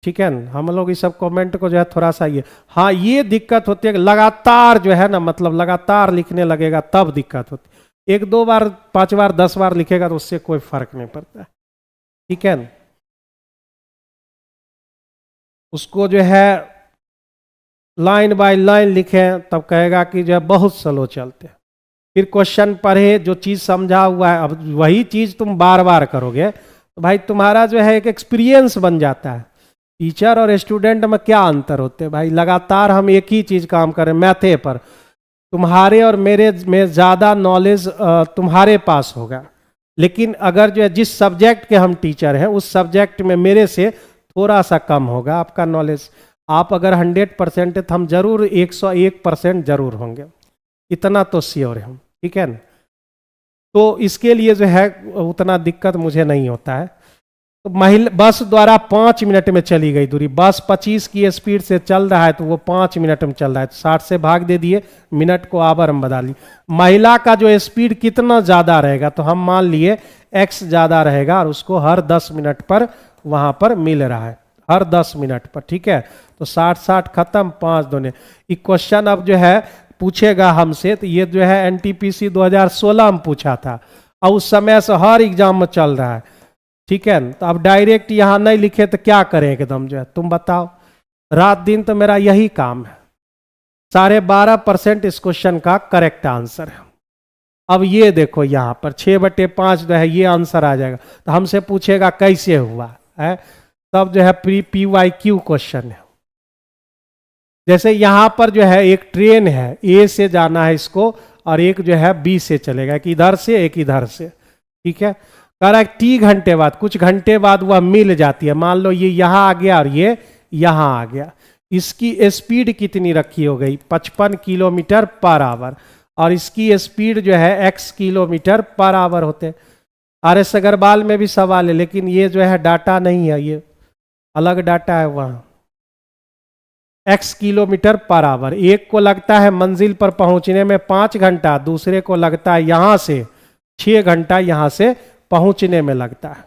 ठीक है। हम लोग इस सब कमेंट को जो है थोड़ा सा हाँ ये दिक्कत होती है कि लगातार जो है ना, मतलब लगातार लिखने लगेगा तब दिक्कत होती है। 1-2 बार 5 बार 10 बार लिखेगा तो उससे कोई फर्क नहीं पड़ता है, ठीक है। उसको जो है लाइन बाय लाइन लिखें तब कहेगा कि जो है बहुत स्लो चलते हैं। फिर क्वेश्चन पढ़े, जो चीज समझा हुआ है, अब वही चीज तुम बार बार करोगे तो भाई तुम्हारा जो है एक एक्सपीरियंस बन जाता है। टीचर और स्टूडेंट में क्या अंतर होते हैं भाई? लगातार हम एक ही चीज काम करें मैथे पर, तुम्हारे और मेरे में ज्यादा नॉलेज तुम्हारे पास होगा, लेकिन अगर जो है जिस सब्जेक्ट के हम टीचर हैं उस सब्जेक्ट में मेरे से थोड़ा सा कम होगा आपका नॉलेज। आप अगर 100% है तो हम जरूर 101% जरूर होंगे, इतना तो श्योर है हम, ठीक है ना। तो इसके लिए जो है उतना दिक्कत मुझे नहीं होता है। तो बस द्वारा 5 मिनट में चली गई दूरी, बस 25 की स्पीड से चल रहा है तो वो 5 मिनट में चल रहा है, तो 60 से भाग दे दिए, मिनट को आवर हम बदल लिए। महिला का जो स्पीड कितना ज्यादा रहेगा? तो हम मान लिए x ज्यादा रहेगा, और उसको हर 10 मिनट पर वहां पर मिल रहा है, हर 10 मिनट पर, ठीक है। तो 60 खत्म, 5 दूने। ये क्वेश्चन अब जो है पूछेगा हमसे, तो ये जो है एनटीपीसी 2016 में पूछा था, और उस समय से हर एग्जाम में चल रहा है, ठीक है। तो अब डायरेक्ट यहां नहीं लिखे तो क्या करें एकदम जो है, तुम बताओ। रात दिन तो मेरा यही काम है, 12.5% इस क्वेश्चन का करेक्ट आंसर है। अब ये देखो यहां पर 6/5 जो है ये आंसर आ जाएगा। तो हमसे पूछेगा कैसे हुआ है, तब जो है PYQ क्वेश्चन है। जैसे यहां पर जो है एक ट्रेन है, ए से जाना है इसको, और एक जो है बी से चलेगा, एक इधर से एक इधर से, ठीक है। कह रहा है T घंटे बाद, कुछ घंटे बाद वह मिल जाती है। मान लो ये यहां आ गया और ये यहां आ गया, इसकी स्पीड कितनी रखी हो गई? 55 किलोमीटर पर आवर, और इसकी स्पीड जो है x किलोमीटर पर आवर होते। आर.एस. अग्रवाल में भी सवाल है, लेकिन ये जो है डाटा नहीं है, ये अलग डाटा है वहां। x किलोमीटर पर आवर, एक को लगता है मंजिल पर पहुंचने में 5 घंटा, दूसरे को लगता है यहां से 6 घंटा यहां से पहुंचने में लगता है।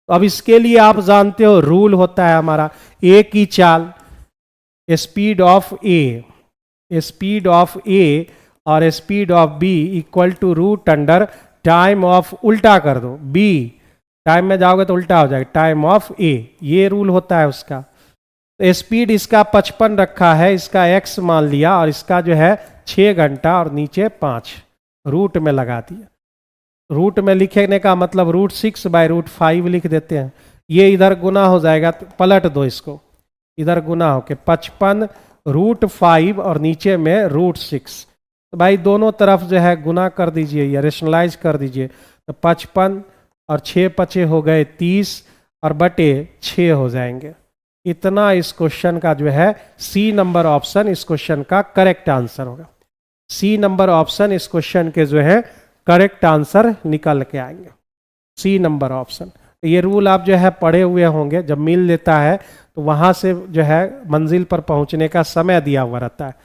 तो अब इसके लिए आप जानते हो रूल होता है हमारा, ए की चाल, स्पीड ऑफ ए और speed of B equal to root under time of, उल्टा कर दो, बी टाइम में जाओगे तो उल्टा हो जाएगा, टाइम ऑफ ए, ये रूल होता है उसका। तो स्पीड इसका 55 रखा है, इसका x मान लिया, और इसका जो है 6 घंटा और नीचे 5 रूट में लगा दिया। रूट में लिखने का मतलब √6/√5 लिख देते हैं। ये इधर गुना हो जाएगा, तो पलट दो इसको, इधर गुना हो के 55 √5 और नीचे में √6। तो भाई दोनों तरफ जो है गुना कर दीजिए या रेशनलाइज कर दीजिए। तो 55 और 6 पचे हो गए 30 और बटे 6 हो जाएंगे। इतना इस क्वेश्चन का जो है सी नंबर ऑप्शन इस क्वेश्चन का करेक्ट आंसर होगा। सी नंबर ऑप्शन इस क्वेश्चन के जो है करेक्ट आंसर निकल के आएंगे। C number option. ये रूल आप जो है पढ़े हुए होंगे, जब मिल लेता है तो वहां से जो है मंजिल पर पहुंचने का समय दिया हुआ रहता है,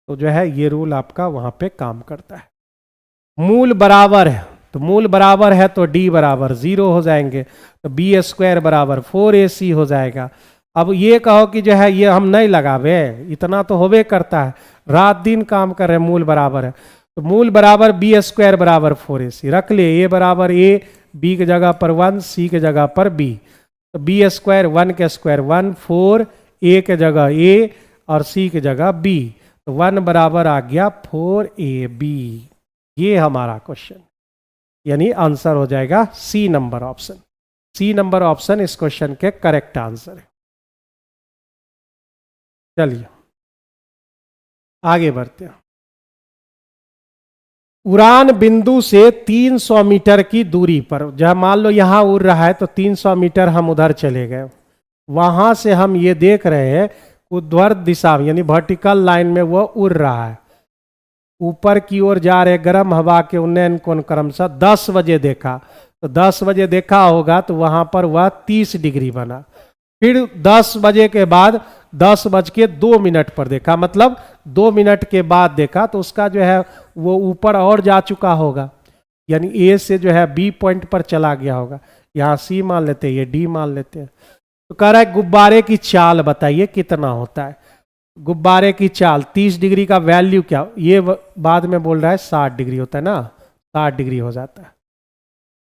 तो जो है ये रूल आपका वहां पे काम करता है। मूल बराबर है तो मूल बराबर है तो d बराबर 0 हो जाएंगे, तो b² बराबर 4ac हो जाएगा। अब ये कहो कि जो है ये हम नहीं लगावे, इतना तो होवे करता है, रात दिन काम कर रहे हैं, मूल बराबर है। तो मूल बराबर b² बराबर 4ac रख लिए, a बराबर a, b की जगह पर 1, c की जगह पर b। तो b² 1 के स्क्वायर 1, 4, a के जगह a और c की जगह b, तो 1 बराबर आ गया 4ab। ये हमारा क्वेश्चन, यानी आंसर हो जाएगा C number option. C number option इस क्वेश्चन के करेक्ट आंसर है। चलिए आगे बढ़ते हैं। उड़ान बिंदु से 300 मीटर की दूरी पर, जब मान लो यहां उड़ रहा है तो 300 मीटर हम उधर चले गए, वहां से हम ये देख रहे हैं ऊर्ध्वाधर दिशा में यानी वर्टिकल लाइन में वो उड़ रहा है, ऊपर की ओर जा रहे गर्म हवा के उन्नयन कोण क्रमशः 10 बजे देखा, तो 10 बजे देखा होगा तो वहां पर वह 30 डिग्री बना। फिर 10 बजे के बाद 10:02 पर देखा, मतलब 2 मिनट के बाद देखा, तो उसका जो है वो ऊपर और जा चुका होगा, यानी ए से जो है बी पॉइंट पर चला गया होगा। यहाँ सी मान लेते हैं, ये डी मान लेते हैं। तो कह रहा है गुब्बारे की चाल बताइए कितना होता है। गुब्बारे की चाल 30 डिग्री का वैल्यू क्या, ये बाद में बोल रहा है 60 डिग्री होता है ना, 60 डिग्री हो जाता है।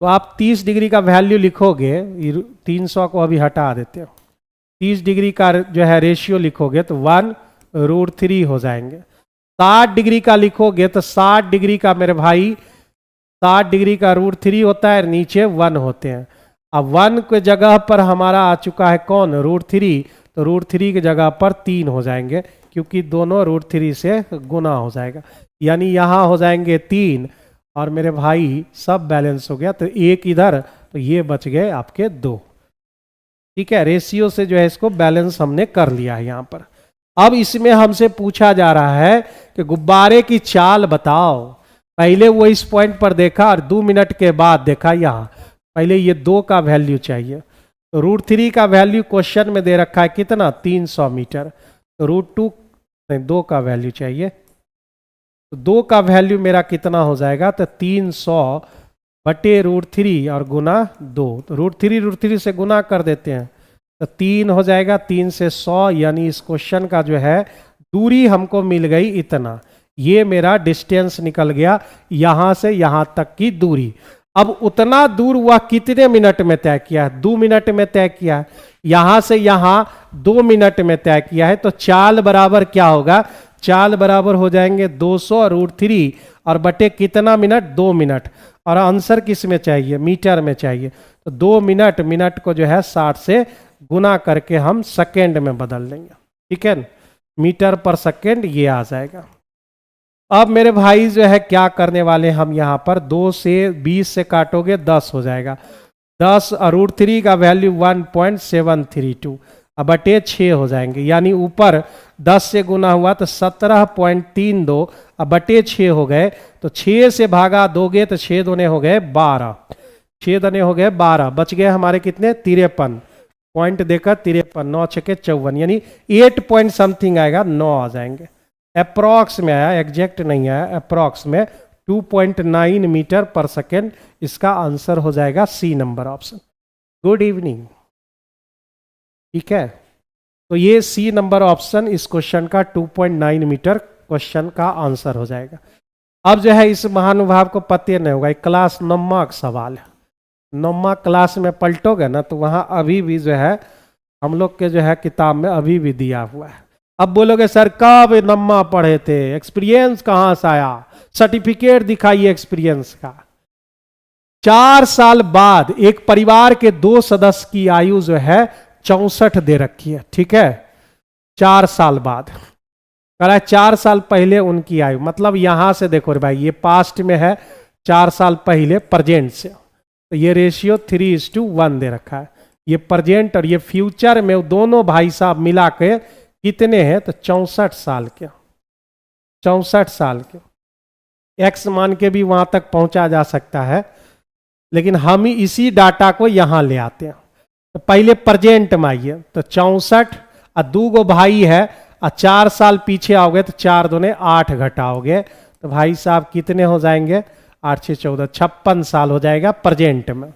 तो आप 30 डिग्री का वैल्यू लिखोगे, 300 को अभी हटा देते हो, 30 डिग्री का जो है रेशियो लिखोगे तो 1√3 हो जाएंगे। 60 डिग्री का लिखोगे तो 60 डिग्री का मेरे भाई 60 डिग्री का √3 होता है, नीचे 1 होते हैं। अब 1 के जगह पर हमारा आ चुका है कौन, √3, तो √3 की जगह पर 3 हो जाएंगे, क्योंकि दोनों √3 से गुना हो जाएगा, यानी यहाँ हो जाएंगे 3 और मेरे भाई सब बैलेंस हो गया, तो 1 इधर, तो ये बच गए आपके 2। ठीक है, रेशियो से जो है इसको बैलेंस हमने कर लिया है यहाँ पर। अब इसमें हमसे पूछा जा रहा है कि गुब्बारे की चाल बताओ। पहले वो इस पॉइंट पर देखा और 2 मिनट के बाद देखा यहाँ, पहले ये 2 का वैल्यू चाहिए। तो √3 का वैल्यू क्वेश्चन में दे रखा है कितना, 300 मीटर, तो √2 नहीं 2 का वैल्यू चाहिए, तो 2 का वैल्यू मेरा कितना हो जाएगा, तो 300 बटे √3 और गुना 2, तो √3 से गुना कर देते हैं तो 3 हो जाएगा, 3 से 100, यानी इस क्वेश्चन का जो है दूरी हमको मिल गई इतना। ये मेरा डिस्टेंस निकल गया यहां से यहां तक की दूरी। अब उतना दूर वह कितने मिनट में तय किया है, 2 मिनट में तय किया है, यहां से यहां 2 मिनट में तय किया है, तो चाल बराबर क्या होगा, चाल बराबर हो जाएंगे 200 √3 और बटे कितना मिनट, 2 मिनट, और आंसर किस में चाहिए, मीटर में चाहिए, तो 2 मिनट, मिनट को जो है 60 से गुना करके हम सेकेंड में बदल लेंगे। ठीक है, मीटर पर सेकेंड ये आ जाएगा। अब मेरे भाई जो है क्या करने वाले हम यहाँ पर 2 से 20 से काटोगे 10 हो जाएगा, 10 और √3 का वैल्यू 1.732 अब बटे 6 हो जाएंगे, यानी ऊपर 10 से गुना हुआ तो 17.32 अब बटे 6 हो गए, तो 6 से भागा दोगे तो 6 दूने हो गए 12, 6 दूने हो गए 12, बच गए हमारे कितने 53 पॉइंट देकर 53, 9 6 54, यानी 8 पॉइंट समथिंग आएगा, 9 आ जाएंगे। अप्रॉक्स में आया, एग्जैक्ट नहीं आया, अप्रॉक्स में 2.9 मीटर पर सेकेंड इसका आंसर हो जाएगा C number option. Good evening. ठीक है, तो ये सी नंबर ऑप्शन इस क्वेश्चन का 2.9 मीटर क्वेश्चन का आंसर हो जाएगा। अब जो है इस महानुभाव को पता नहीं होगा, क्लास 9वां का सवाल है, 9वां क्लास में पलटोगे ना तो वहां अभी भी जो है हम लोग के जो है किताब में अभी भी दिया हुआ है। अब बोलोगे सर कब 9वां पढ़े थे, एक्सपीरियंस कहां से आया, सर्टिफिकेट दिखाइए एक्सपीरियंस का। 4 साल बाद एक परिवार के 2 सदस्य की आयु जो है 64 दे रखी है। ठीक है, 4 साल बाद कह रहा है 4 साल पहले उनकी आयु, मतलब यहां से देखो रे भाई, ये पास्ट में है, 4 साल पहले प्रेजेंट से, तो ये रेशियो 3:1 दे रखा है। ये प्रेजेंट और ये फ्यूचर में दोनों भाई साहब मिला के कितने हैं, तो 64 साल के, 64 साल के। एक्स मान के भी वहां तक पहुंचा जा सकता है, लेकिन हम ही इसी डाटा को यहां ले आते हैं। तो पहले प्रेजेंट में आइए, तो 64 और 2 भाई है, और 4 साल पीछे आओगे तो 4 दूने 8 घटाओगे, तो भाई साहब कितने हो जाएंगे, 8 6 14, 56 साल हो जाएगा प्रेजेंट में।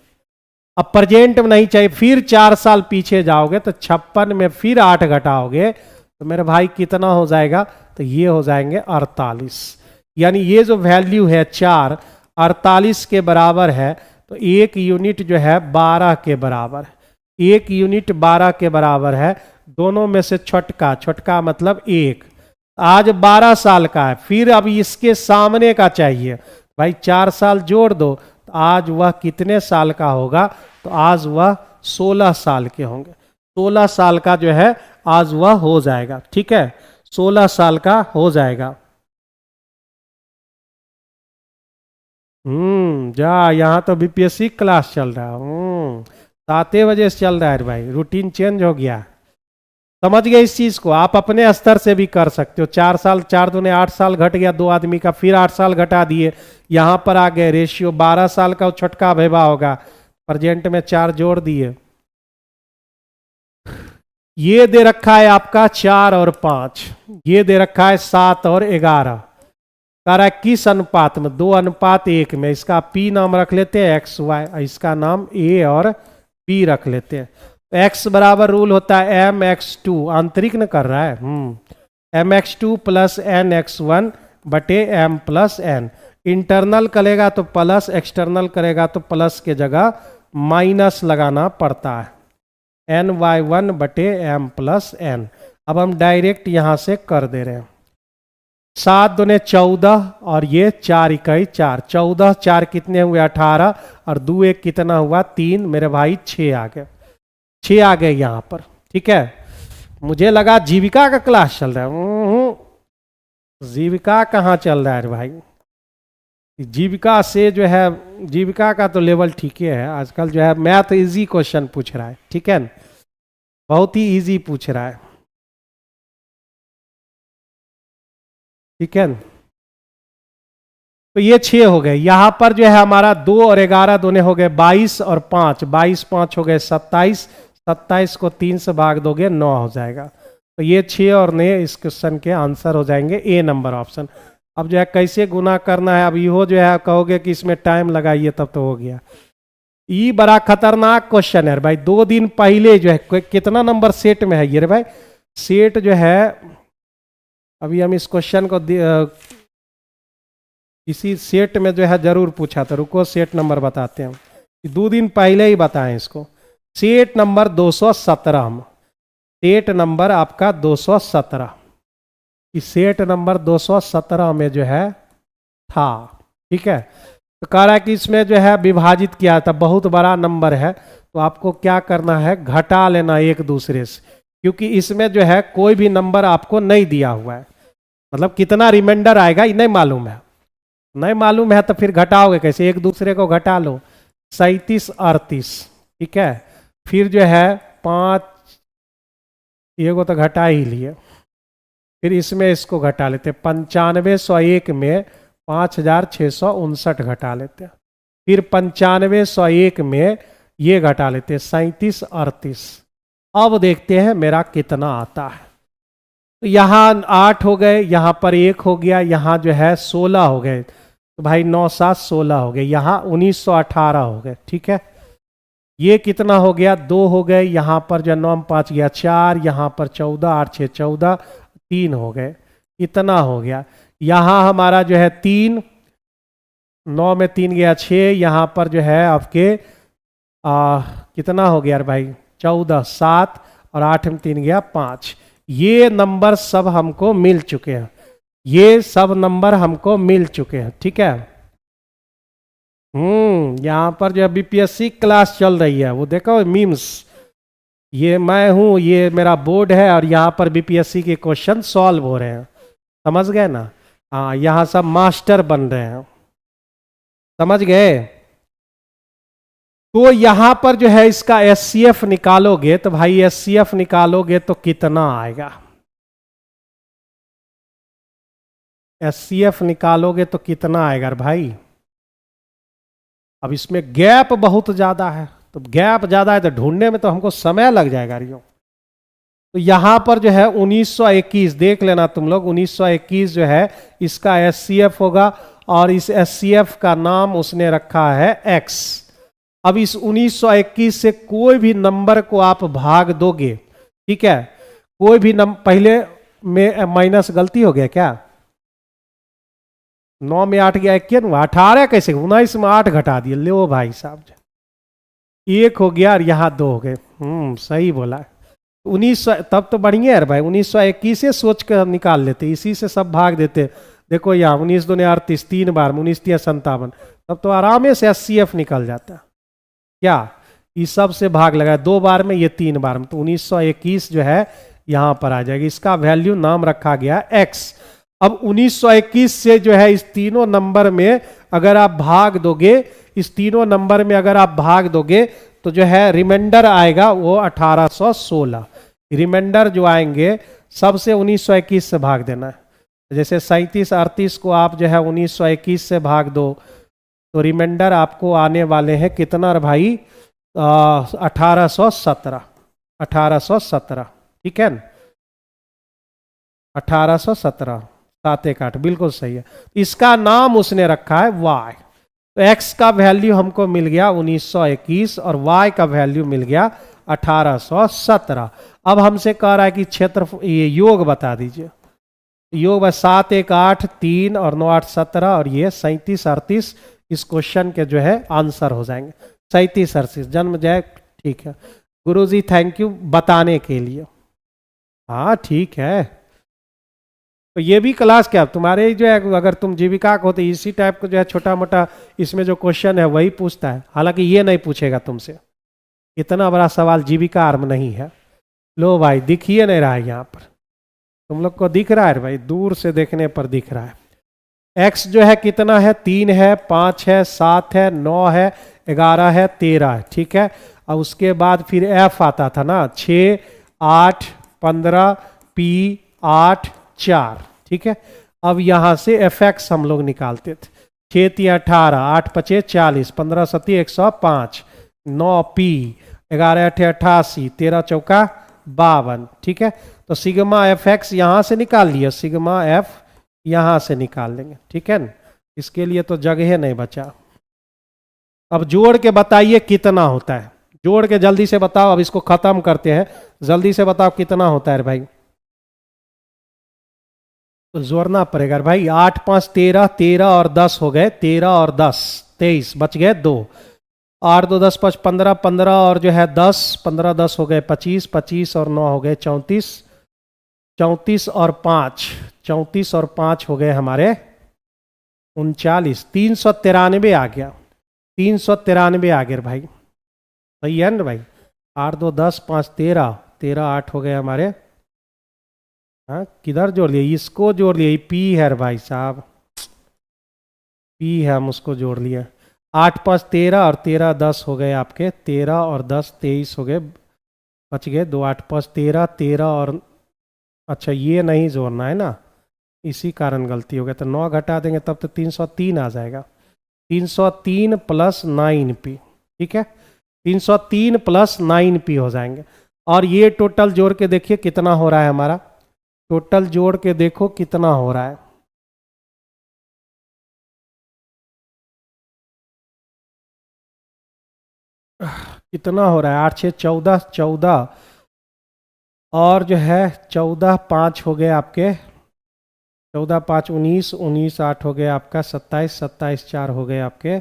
अब प्रेजेंट में नहीं चाहिए, फिर 4 साल पीछे जाओगे तो 56 में फिर 8 घटाओगे, तो मेरे भाई कितना हो जाएगा, तो ये हो जाएंगे 48। यानी ये जो वैल्यू है 4 48 के बराबर है, तो 1 यूनिट जो है 12 के बराबर है, 1 यूनिट 12 के बराबर है। दोनों में से छोटका, छोटका मतलब 1, आज 12 साल का है, फिर अब इसके सामने का चाहिए भाई, 4 साल जोड़ दो, तो आज वह कितने साल का होगा, तो आज वह 16 साल के होंगे, 16 साल का जो है आज वह हो जाएगा। ठीक है, 16 साल का हो जाएगा। जा यहाँ तो बीपीएससी क्लास चल रहा है, 7 बजे से चल रहा है भाई, रूटीन चेंज हो गया। समझ गए इस चीज को, आप अपने स्तर से भी कर सकते हो। 4 साल, 4 दूने 8 साल घट गया 2 आदमी का, फिर 8 साल घटा दिए, यहां पर आ गए रेशियो 12 साल का, छोटका भेबा होगा, प्रेजेंट में 4 जोड़ दिए। ये दे रखा है आपका 4 और 5, ये दे रखा है 7 और 11, कह रहा है किस अनुपात में, 2:1 में। इसका पी नाम रख लेते हैं एक्स वाई, इसका नाम ए और पी रख लेते हैं। एक्स बराबर रूल होता है mx2, आंतरिक न कर रहा है, mx2 प्लस nx1 बटे m प्लस n। इंटरनल करेगा तो प्लस, एक्सटर्नल करेगा तो प्लस के जगह माइनस लगाना पड़ता है, ny1 बटे m प्लस n। अब हम डायरेक्ट यहां से कर दे रहे हैं, 7 दूने 14 और ये 4 इकाई 4, 14 4 कितने हुए 18, और 2 1 कितना हुआ 3, मेरे भाई 6 आ गए, 6 आ गए यहां पर। ठीक है, मुझे लगा जीविका का क्लास चल रहा है, जीविका कहाँ चल रहा है भाई, जीविका से जो है, जीविका का तो लेवल ठीक है, आजकल जो है मैथ इजी क्वेश्चन पूछ रहा है। ठीक है, बहुत ही इजी पूछ रहा है। ठीक है, तो ये 6 हो गए, यहां पर जो है हमारा 2 और 11 दोनों हो गए 22 और 5, 22 5 हो गए 27, 27 को 3 से भाग दोगे 9 हो जाएगा। तो ये 6 और 9 इस क्वेश्चन के आंसर हो जाएंगे, ए नंबर ऑप्शन। अब जो है कैसे गुना करना है, अब यो जो है कहोगे कि इसमें टाइम लगाइए तब तो हो गया। ये बड़ा खतरनाक क्वेश्चन है भाई, 2 दिन पहले जो है, कितना नंबर सेट में है ये रे भाई, सेट जो है, अभी हम इस क्वेश्चन को इसी सेट में जो है जरूर पूछा था, रुको सेट नंबर बताते हैं, 2 दिन पहले ही बताएं इसको। सेट नंबर 217 में, सेट नंबर आपका 217, इस सेट नंबर 217 में जो है था। ठीक है, तो कह रहा है कि इसमें जो है विभाजित किया था, बहुत बड़ा नंबर है, तो आपको क्या करना है, घटा लेना एक दूसरे से, क्योंकि इसमें जो है कोई भी नंबर आपको नहीं दिया हुआ है, मतलब कितना रिमाइंडर आएगा ये नहीं मालूम है, नहीं मालूम है तो फिर घटाओगे कैसे, एक दूसरे को घटा लो, 37 38। ठीक है, फिर जो है 5, ये को तो घटा ही लिए, फिर इसमें इसको घटा लेते, 9501 में 5659 घटा लेते हैं, फिर 9501 में ये घटा लेते 37 38। अब देखते हैं मेरा कितना आता है, तो यहाँ 8 हो गए, यहाँ पर 1 हो गया, यहाँ जो है 16 हो गए, तो भाई 9 7 16 हो गए, यहाँ 1918 हो गए। ठीक है, ये कितना हो गया 2 हो गए, यहाँ पर जो 9 5 गया 4, यहाँ पर 14 8 6 14, 3 हो गए, इतना हो गया। यहाँ हमारा जो है 3, 9 में 3 गया 6, यहाँ पर जो है आपके कितना हो गया भाई 14 7, और 8 में 3 गया 5। ये नंबर सब हमको मिल चुके हैं, ये सब नंबर हमको मिल चुके हैं। ठीक है, यहाँ पर जो बीपीएससी क्लास चल रही है, वो देखो मीम्स, ये मैं हूँ, ये मेरा बोर्ड है, और यहाँ पर बीपीएससी के क्वेश्चन सॉल्व हो रहे हैं। समझ गए ना। हाँ, यहाँ सब मास्टर बन रहे हैं, समझ गए। तो यहां पर जो है इसका एचसीएफ निकालोगे तो भाई एचसीएफ निकालोगे तो कितना आएगा, एचसीएफ निकालोगे तो कितना आएगा भाई। अब इसमें गैप बहुत ज्यादा है, तो गैप ज्यादा है तो ढूंढने में तो हमको समय लग जाएगा रियो। तो यहां पर जो है 1921 देख लेना तुम लोग, 1921 जो है इसका एचसीएफ होगा, और इस एचसीएफ का नाम उसने रखा है एक्स। अब इस 1921 से कोई भी नंबर को आप भाग दोगे, ठीक है, कोई भी नंबर, पहले में माइनस गलती हो गया क्या, 9 में 8 गया 21, 18 कैसे, 19 में 8 घटा दिए, लो भाई साहब, 1 हो गया और यहाँ 2 हो गए। सही बोला। 1900 तब तो बढ़िया है भाई, 1921 से सोच कर निकाल लेते, इसी से सब भाग देते। देखो यहाँ 19 दूने 38, 3 बार 19 3 57, तब तो आराम से एचसीएफ निकल जाता है। क्या इस सब से भाग लगा 2 बार में, ये 3 बार में, तो 1921 जो है यहां पर आ जाएगी। इसका वैल्यू नाम रखा गया एक्स। अब 1921 से जो है इस तीनों नंबर में अगर आप भाग दोगे, इस तीनों नंबर में अगर आप भाग दोगे तो जो है रिमाइंडर आएगा वो 1816। रिमाइंडर जो आएंगे सबसे 1921 से भाग देना है। जैसे 37 38 को आप जो है 1921 से भाग दो तो रिमाइंडर आपको आने वाले हैं कितना भाई, 1817। 1817 ठीक है ना, 1817, 7 1 8 बिल्कुल सही है। इसका नाम उसने रखा है वाई। तो एक्स का वैल्यू हमको मिल गया 1921 और वाई का वैल्यू मिल गया 1817। अब हमसे कह रहा है कि क्षेत्र, ये योग बता दीजिए। योग 7 1 8 3 और 9 8 17 और ये 37 38 इस क्वेश्चन के जो है आंसर हो जाएंगे। 37 38 जन्म जय, ठीक है गुरुजी, थैंक यू बताने के लिए। हाँ ठीक है, तो ये भी क्लास क्या तुम्हारे जो है, अगर तुम जीविका को होते इसी टाइप को जो है छोटा मोटा इसमें जो क्वेश्चन है वही पूछता है। हालांकि ये नहीं पूछेगा तुमसे, इतना बड़ा सवाल जीविका आर्म नहीं है। लो भाई दिखिए नहीं रहा है यहाँ पर, तुम लोग को दिख रहा है भाई, दूर से देखने पर दिख रहा है। एक्स जो है कितना है, 3 है, 5 है, 7 है, 9 है, 11 है, 13 है, ठीक है। और उसके बाद फिर एफ आता था ना, 6 8 15 पी 8 4, ठीक है। अब यहां से एफ एक्स हम लोग निकालते थे। 6 3 18, 8 5 40, 15 7 105, 9 पी, 11 8 88, 13 चौका 52, ठीक है। तो सिग्मा एफ एक्स यहां से निकाल लिया, सिग्मा एफ यहां से निकाल लेंगे, ठीक है ना। इसके लिए तो जगह नहीं बचा। अब जोड़ के बताइए कितना होता है, जोड़ के जल्दी से बताओ। अब इसको खत्म करते हैं, जल्दी से बताओ कितना होता है भाई। तो जोड़ना पड़ेगा भाई, 8 5 13, 13 और 10 हो गए, 13 और 10 23, बच गए 2, 8 2 10 5 15, 15 और जो है 10, 15 10 हो गए 25, 25 और 9 हो गए 34, 34 और 5, 34 और 5 हो गए हमारे 39, 393 आ गया, 393 आ गया भाई, सही है ना भाई। 8 2 10 5 13, 13 8 हो गए हमारे। हाँ किधर जोड़ लिए, इसको जोड़ लिए, पी है भाई साहब, पी है, हम उसको जोड़ लिए। 8 5 13 और 13 10 हो गए आपके, 13 और 10 23 हो गए, बच गए 2, 8 5 13, 13 और, अच्छा ये नहीं जोड़ना है ना, इसी कारण गलती हो गई। तो 9 घटा देंगे तब तो 303 आ जाएगा, 303 प्लस 9p, ठीक है, 303 प्लस 9p हो जाएंगे। और ये टोटल जोड़ के देखिए कितना हो रहा है हमारा, टोटल जोड़ के देखो कितना हो रहा है। कितना हो रहा है, 8 6 14, 14 और जो है 14 5 हो गए आपके, 14 5 19, 19 8 हो गए आपका 27, 27 4 हो गए आपके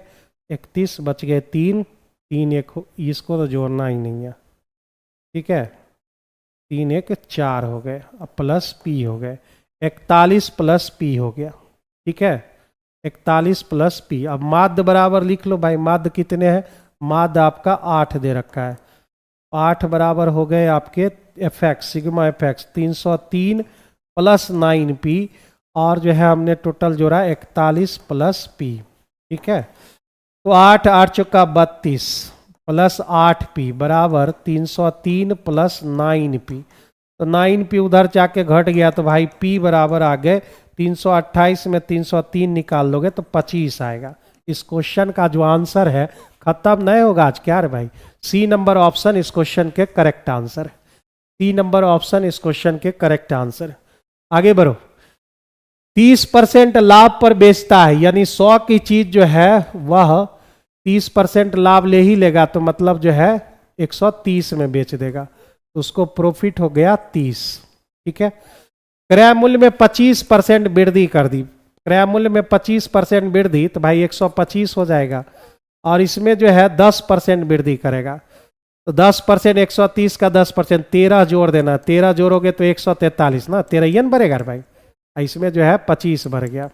31, बच गए 3, 3 1, इसको तो जोड़ना ही नहीं है, ठीक है। 3 1 4 हो गए, अब प्लस पी हो गए, 41 प्लस पी हो गया, ठीक है, 41 प्लस पी। अब माध्य बराबर लिख लो भाई, माध्य कितने हैं, माध्य आपका 8 दे रखा है, 8 बराबर हो गए आपके F x, sigma F x 303 plus 9p और जो है हमने टोटल जोड़ा 41 प्लस पी, ठीक है। तो 8 8 चौका 32 प्लस 8p बराबर 303 प्लस 9p। तो 9p उधर जाके घट गया तो भाई p बराबर आ गए 328 में 303 निकाल लोगे तो 25 आएगा। इस क्वेश्चन का जो आंसर है, खत्म नहीं होगा आज क्या रे भाई, सी नंबर ऑप्शन इस क्वेश्चन के correct answer, C number option इस क्वेश्चन के करेक्ट आंसर। आगे बढ़ो। 30% लाभ पर बेचता है, यानी 100 की चीज जो है वह 30% लाभ ले ही लेगा, तो मतलब जो है 130 में बेच देगा, तो उसको प्रॉफिट हो गया 30, ठीक है। क्रय मूल्य में 25% वृद्धि कर दी, क्रय मूल्य में 25% वृद्धि तो भाई 125 हो जाएगा, और इसमें जो है 10% वृद्धि करेगा, तो 10% 130 का 10% 13 जोड़ देना, 13 जोड़ोगे तो 143 ना, 13 बढ़ेगा भाई, इसमें जो है 25 बढ़ गया।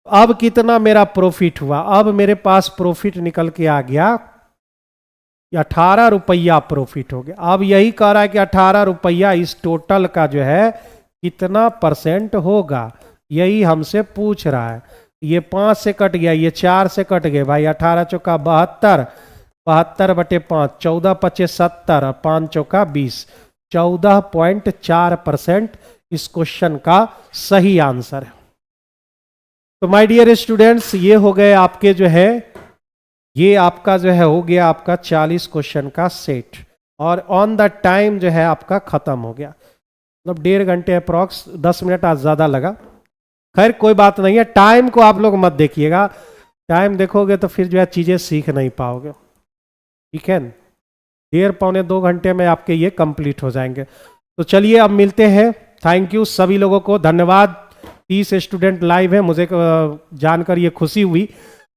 अब कितना मेरा प्रॉफिट हुआ, अब मेरे पास प्रॉफिट निकल के आ गया 18 रुपया प्रॉफिट हो गया। अब यही कह रहा है कि 18 रुपया इस टोटल का जो है कितना परसेंट होगा, यही हमसे पूछ रहा है। ये 5 से कट गया, ये 4 से कट गए भाई, 18 चौका 72, 72 बटे 5, 14 पचे 70 और 5 चौका 20, 14.4% इस क्वेश्चन का सही आंसर है। तो माय डियर स्टूडेंट्स, ये हो गए आपके जो है, ये आपका जो है हो गया आपका 40 क्वेश्चन का सेट, और ऑन द टाइम जो है आपका खत्म हो गया, मतलब 1.5 घंटे अप्रॉक्स, 10 मिनट आज ज्यादा लगा। खैर कोई बात नहीं है, टाइम को आप लोग मत देखिएगा, टाइम देखोगे तो फिर जो है चीजें सीख नहीं पाओगे, ठीक है। 1.5-2 घंटे में आपके ये कंप्लीट हो जाएंगे। तो चलिए अब मिलते हैं, थैंक यू सभी लोगों को, धन्यवाद। 30 स्टूडेंट लाइव है, मुझे जानकर ये खुशी हुई,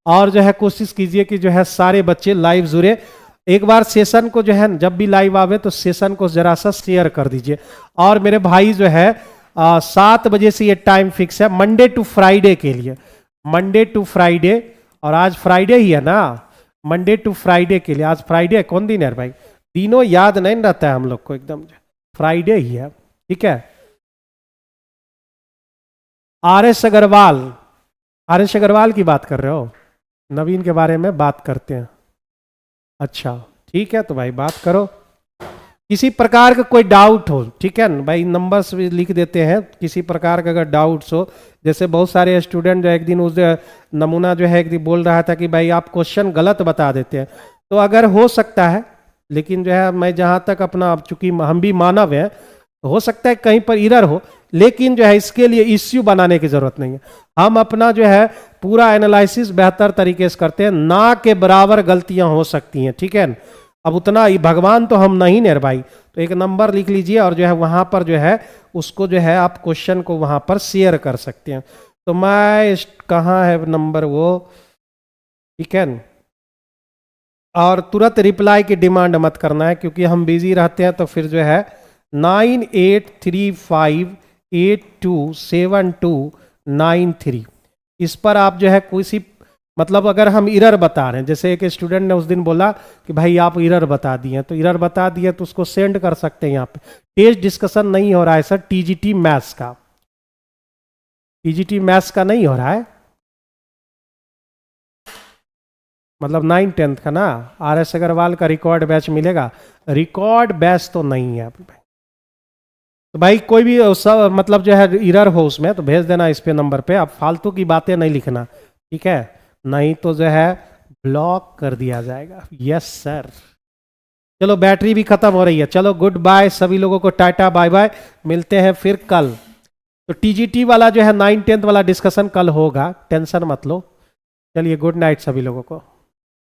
और जो है कोशिश कीजिए कि जो है सारे बच्चे लाइव जुड़े। एक बार सेशन को जो है जब भी लाइव आवे तो सेशन को जरा सा शेयर कर दीजिए। और मेरे भाई जो है 7 बजे से ये टाइम फिक्स है मंडे टू फ्राइडे के लिए, मंडे टू फ्राइडे, और आज फ्राइडे ही है ना, मंडे टू फ्राइडे के लिए, आज फ्राइडे है, कौन दिन है भाई, दिनों याद नहीं रहता है हम लोग को, एकदम फ्राइडे ही है, ठीक है। आर.एस. अग्रवाल, आर.एस. अग्रवाल की बात कर रहे हो, नवीन के बारे में बात करते हैं, अच्छा ठीक है, तो भाई बात करो। किसी प्रकार का कोई डाउट हो, ठीक है ना भाई, नंबर्स भी लिख देते हैं, किसी प्रकार का अगर डाउट्स हो, जैसे बहुत सारे स्टूडेंट जो एक दिन उस नमूना जो है एक दिन बोल रहा था कि भाई आप क्वेश्चन गलत बता देते हैं, तो अगर हो सकता है, लेकिन जो है मैं जहाँ तक अपना, चूंकि हम भी मानव हैं, हो सकता है कहीं पर इरर हो, लेकिन जो है इसके लिए इश्यू बनाने की जरूरत नहीं है। हम अपना जो है पूरा एनालिसिस बेहतर तरीके से करते हैं, ना के बराबर गलतियां हो सकती हैं, ठीक है। अब उतना भगवान तो हम नहीं है भाई, तो एक नंबर लिख लीजिए, और जो है वहां पर जो है उसको जो है आप क्वेश्चन को वहां पर शेयर कर सकते हैं। तो मैं कहाँ है नंबर वो, ठीक है। और तुरंत रिप्लाई की डिमांड मत करना है, क्योंकि हम बिजी रहते हैं, तो फिर जो है 9835827293 इस पर आप जो है किसी, मतलब अगर हम इरर बता रहे हैं, जैसे एक स्टूडेंट ने उस दिन बोला कि भाई आप इरर बता दिए, तो इरर बता दिए तो उसको सेंड कर सकते हैं। यहाँ पे टेस्ट डिस्कशन नहीं हो रहा है सर, टीजीटी मैथ्स का, टीजीटी मैथ्स का नहीं हो रहा है, मतलब 9-10 का ना। आर.एस. अग्रवाल का रिकॉर्ड बैच मिलेगा, रिकॉर्ड बैच तो नहीं है भाई। तो भाई कोई भी सब मतलब जो है इरर हो उसमें तो भेज देना इस पे नंबर पे, आप फालतू की बातें नहीं लिखना, ठीक है, नहीं तो जो है ब्लॉक कर दिया जाएगा। Yes sir. चलो बैटरी भी खत्म हो रही है, चलो गुड बाय सभी लोगों को, टाटा बाय बाय, मिलते हैं फिर कल। तो टीजीटी वाला जो है 9-10 वाला डिस्कशन कल होगा, टेंशन मत लो। चलिए गुड नाइट सभी लोगों को।